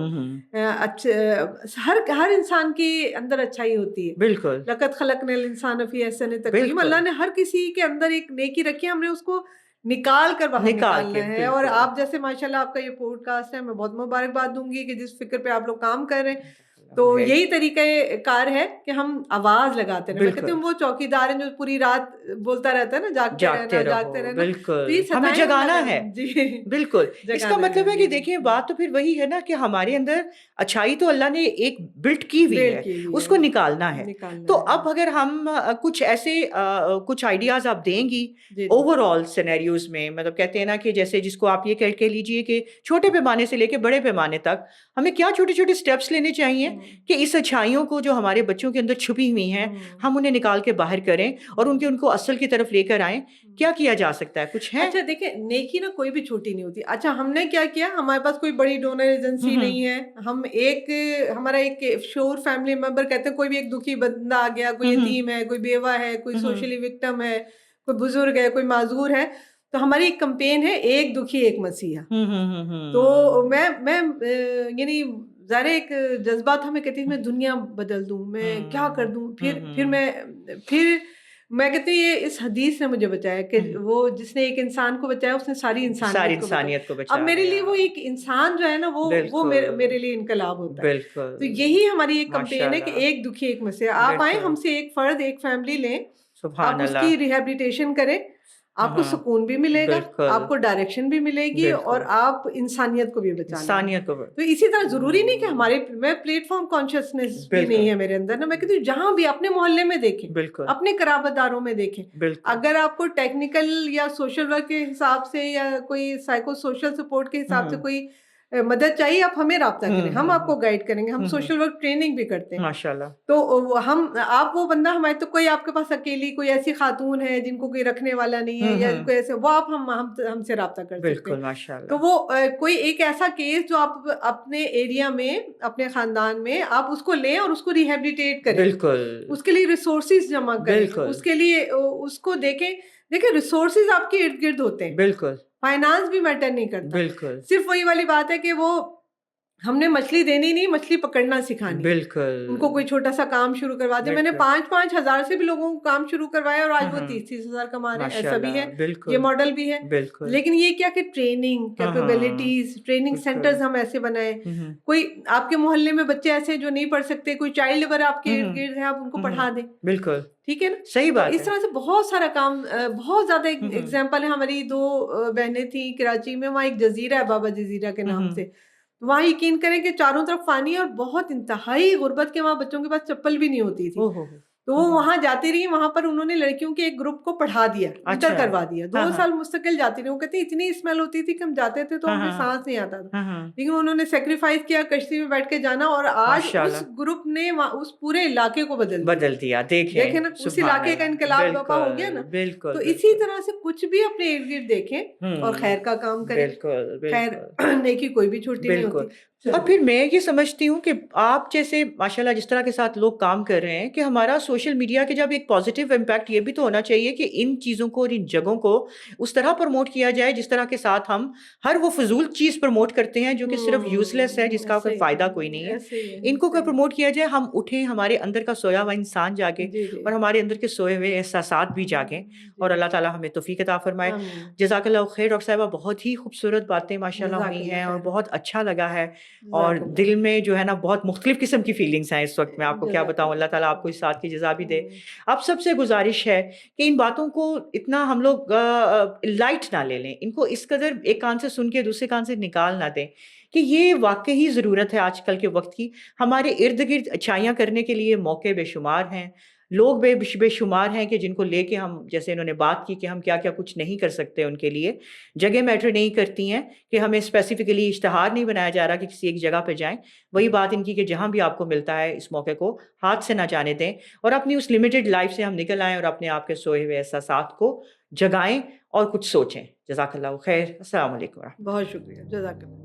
ہر انسان کے اندر اچھائی ہوتی ہے. بالکل لقد خلقنا الانسان فی احسن تقویم. اللہ نے ہر کسی کے اندر ایک نیکی رکھی ہے, ہم نے اس کو نکال کر باہر نکالنا ہے. اور آپ جیسے ماشاءاللہ آپ کا یہ پوڈ کاسٹ ہے, میں بہت مبارکباد دوں گی کہ جس فکر پہ آپ لوگ کام کر رہے ہیں. تو یہی طریقہ کار ہے کہ ہم آواز لگاتے رہے. میں کہتی ہوں وہ چوکیدار ہیں جو پوری رات بولتا رہتا ہے نا, جاگتے رہنا. بالکل ہمیں جگانا ہے. بالکل اس کا مطلب ہے کہ دیکھیں بات تو پھر وہی ہے نا کہ ہمارے اندر اچھائی تو اللہ نے ایک بلٹ کی ہوئی ہے, اس کو نکالنا ہے. تو اب اگر ہم کچھ ایسے کچھ آئیڈیاز آپ دیں گی اوور آل سینیریوز میں, مطلب کہتے ہیں نا کہ جیسے جس کو آپ یہ کہہ لیجئے کہ چھوٹے پیمانے سے لے کے بڑے پیمانے تک ہمیں کیا چھوٹے چھوٹے اسٹیپس لینے چاہیے کہ اس اچھائیوں کو جو ہمارے بچوں کے اندر چھپی ہوئی ہیں ہم انہیں نکال کے باہر کریں اور ان کو اصل کی طرف لے کر آئیں. کیا کیا جا سکتا ہے, کچھ ہے؟ اچھا دیکھیں, نیکی نا کوئی بھی چھوٹی نہیں ہوتی. اچھا ہم نے کیا کیا, ہمارے پاس کوئی بڑی ڈونر ایجنسی نہیں ہے. ہم ہمارا ایک شور فیملی ممبر کہتے ہیں, کوئی بھی ایک دکھی بندہ آ گیا, کوئی یتیم ہے, کوئی بیوہ ہے, کوئی سوشلی وکٹم ہے, کوئی بزرگ ہے, کوئی معذور ہے, تو ہماری ایک کمپین ہے ایک دکھی ایک مسیحا. تو میں یعنی ظاہر ایک جذبات ہمیں کہتی ہیں میں دنیا بدل دوں, میں کیا کر دوں. پھر میں کہتی ہوں یہ اس حدیث نے مجھے بچایا کہ وہ جس نے ایک انسان کو بچایا اس نے ساری انسانیت کو بچایا. اب میرے لیے وہ ایک انسان جو ہے نا وہ میرے لیے انقلاب ہوتا ہے. تو یہی ہماری ایک کمپین ہے کہ ایک دکھی ایک مسیحا. آپ آئیں, ہم سے ایک فرد ایک فیملی لیں, آپ اس کی ریہیبلیٹیشن کریں, آپ کو سکون بھی ملے گا, آپ کو ڈائریکشن بھی ملے گی, اور آپ انسانیت کو بھی بچا لیں. تو اسی طرح ضروری نہیں کہ میں پلیٹ فارم کانشیسنیس بھی نہیں ہے میرے اندر نا. میں کہتی ہوں جہاں بھی اپنے محلے میں دیکھیں, اپنے قرابت داروں میں دیکھیں, اگر آپ کو ٹیکنیکل یا سوشل ورک کے حساب سے یا کوئی سائیکو سوشل سپورٹ کے حساب سے کوئی مدد چاہیے, آپ ہمیں رابطہ کریں, ہم آپ کو گائیڈ کریں گے. ہم سوشل ورک ٹریننگ بھی کرتے ہیں ماشاءاللہ. تو آپ وہ بندہ ہمارے تو کوئی آپ کے پاس اکیلی کوئی ایسی خاتون ہے جن کو کوئی رکھنے والا نہیں ہے یا کوئی ایسے, وہ آپ ہم سے رابطہ کر سکتے ہیں. تو وہ کوئی ایک ایسا کیس جو آپ اپنے ایریا میں اپنے خاندان میں آپ اس کو لیں اور اس کو ریہیبلیٹیٹ کریں, اس کے لیے ریسورسز جمع کریں, اس کے لیے اس کو دیکھیں. ریسورسز آپ کے ارد گرد ہوتے ہیں, بالکل فائنانس بھی میٹر نہیں کرتا. بالکل صرف وہی والی بات ہے کہ وہ ہم نے مچھلی دینی نہیں, مچھلی پکڑنا سکھانی. بالکل ان کو کوئی چھوٹا سا کام شروع کروا دے. میں نے 5-5 ہزار سے بھی لوگوں کو کام شروع کروایا اور آج وہ 30-30 ہزار کما رہے ہیں. ایسا بھی ہے, یہ ماڈل بھی ہے. لیکن یہ کیا کہ ٹریننگ کیپیبلٹیز, ٹریننگ سینٹرز ہم ایسے بنائیں. کوئی آپ کے محلے میں بچے ایسے جو نہیں پڑھ سکتے, کوئی چائلڈ لیبر آپ کے ارد گرد ہے, آپ ان کو پڑھا دیں. بالکل ٹھیک ہے نا, صحیح بات. اس طرح سے بہت سارا کام, بہت زیادہ. ایگزامپل ہے, ہماری 2 بہنیں تھیں کراچی میں, وہاں ایک جزیرہ ہے بابا جزیرہ کے نام سے. وہاں یقین کریں کہ چاروں طرف پانی اور بہت انتہائی غربت کے, وہاں بچوں کے پاس چپل بھی نہیں ہوتی تھی. تو وہ وہاں جاتی رہی, وہاں پر انہوں نے لڑکیوں کے ایک گروپ کو پڑھا دیا, انٹر کروا دیا, 2 سال مستقل جاتی رہی. وہ کہتے اتنی اسمیل ہوتی تھی کہ ہم جاتے تھے تو ہمیں سانس نہیں آتا تھا, لیکن انہوں نے سیکریفائز کیا کشتی میں بیٹھ کے جانا, اور آج اس گروپ نے اس پورے علاقے کو بدل دیا. دیکھیں نا, اس علاقے کا انقلاب برپا ہو گیا نا. تو اسی طرح سے کچھ بھی اپنے ارد گرد دیکھیں اور خیر کا کام کریں, خیر نیکی کوئی بھی چھوٹی نہیں ہوتی. اور پھر میں یہ سمجھتی ہوں کہ آپ جیسے ماشاءاللہ جس طرح کے ساتھ لوگ کام کر رہے ہیں, کہ ہمارا سوشل میڈیا کے جب ایک پازیٹیو امپیکٹ یہ بھی تو ہونا چاہیے کہ ان چیزوں کو اور ان جگہوں کو اس طرح پروموٹ کیا جائے جس طرح کے ساتھ ہم ہر وہ فضول چیز پروموٹ کرتے ہیں جو کہ صرف یوز لیس ہے, جس کا کوئی فائدہ کوئی نہیں ہے. ان کو پروموٹ کیا جائے, ہم اٹھیں, ہمارے اندر کا سویا ہوا انسان جاگے اور ہمارے اندر کے سوئے ہوئے احساسات بھی جاگیں, اور اللہ تعالیٰ ہمیں توفیق عطا فرمائے. جزاک اللہ خیر. ڈاکٹر صاحبہ بہت ہی خوبصورت باتیں ماشاءاللہ ہوئی ہیں اور بہت اچھا لگا ہے, اور دل میں جو ہے نا بہت مختلف قسم کی فیلنگس ہیں اس وقت. میں آپ کو کیا بتاؤں, اللہ تعالیٰ آپ کو اس ساتھ کی جزا بھی دے. اب سب سے گزارش ہے کہ ان باتوں کو اتنا ہم لوگ لائٹ نہ لے لیں, ان کو اس قدر ایک کان سے سن کے دوسرے کان سے نکال نہ دیں کہ یہ واقعی ضرورت ہے آج کل کے وقت کی. ہمارے ارد گرد اچھائیاں کرنے کے لیے موقع بے شمار ہیں, لوگ بے شمار ہیں کہ جن کو لے کے ہم, جیسے انہوں نے بات کی کہ ہم کیا کیا کچھ نہیں کر سکتے ان کے لیے. جگہ میٹر نہیں کرتی ہیں کہ ہمیں اسپیسیفکلی اشتہار نہیں بنایا جا رہا کہ کسی ایک جگہ پہ جائیں. وہی بات ان کی کہ جہاں بھی آپ کو ملتا ہے اس موقع کو ہاتھ سے نہ جانے دیں, اور اپنی اس لمیٹڈ لائف سے ہم نکل آئیں اور اپنے آپ کے سوئے ہوئے احساسات کو جگائیں اور کچھ سوچیں. جزاک اللہ خیر. السلام علیکم. بہت شکریہ. جزاک اللہ.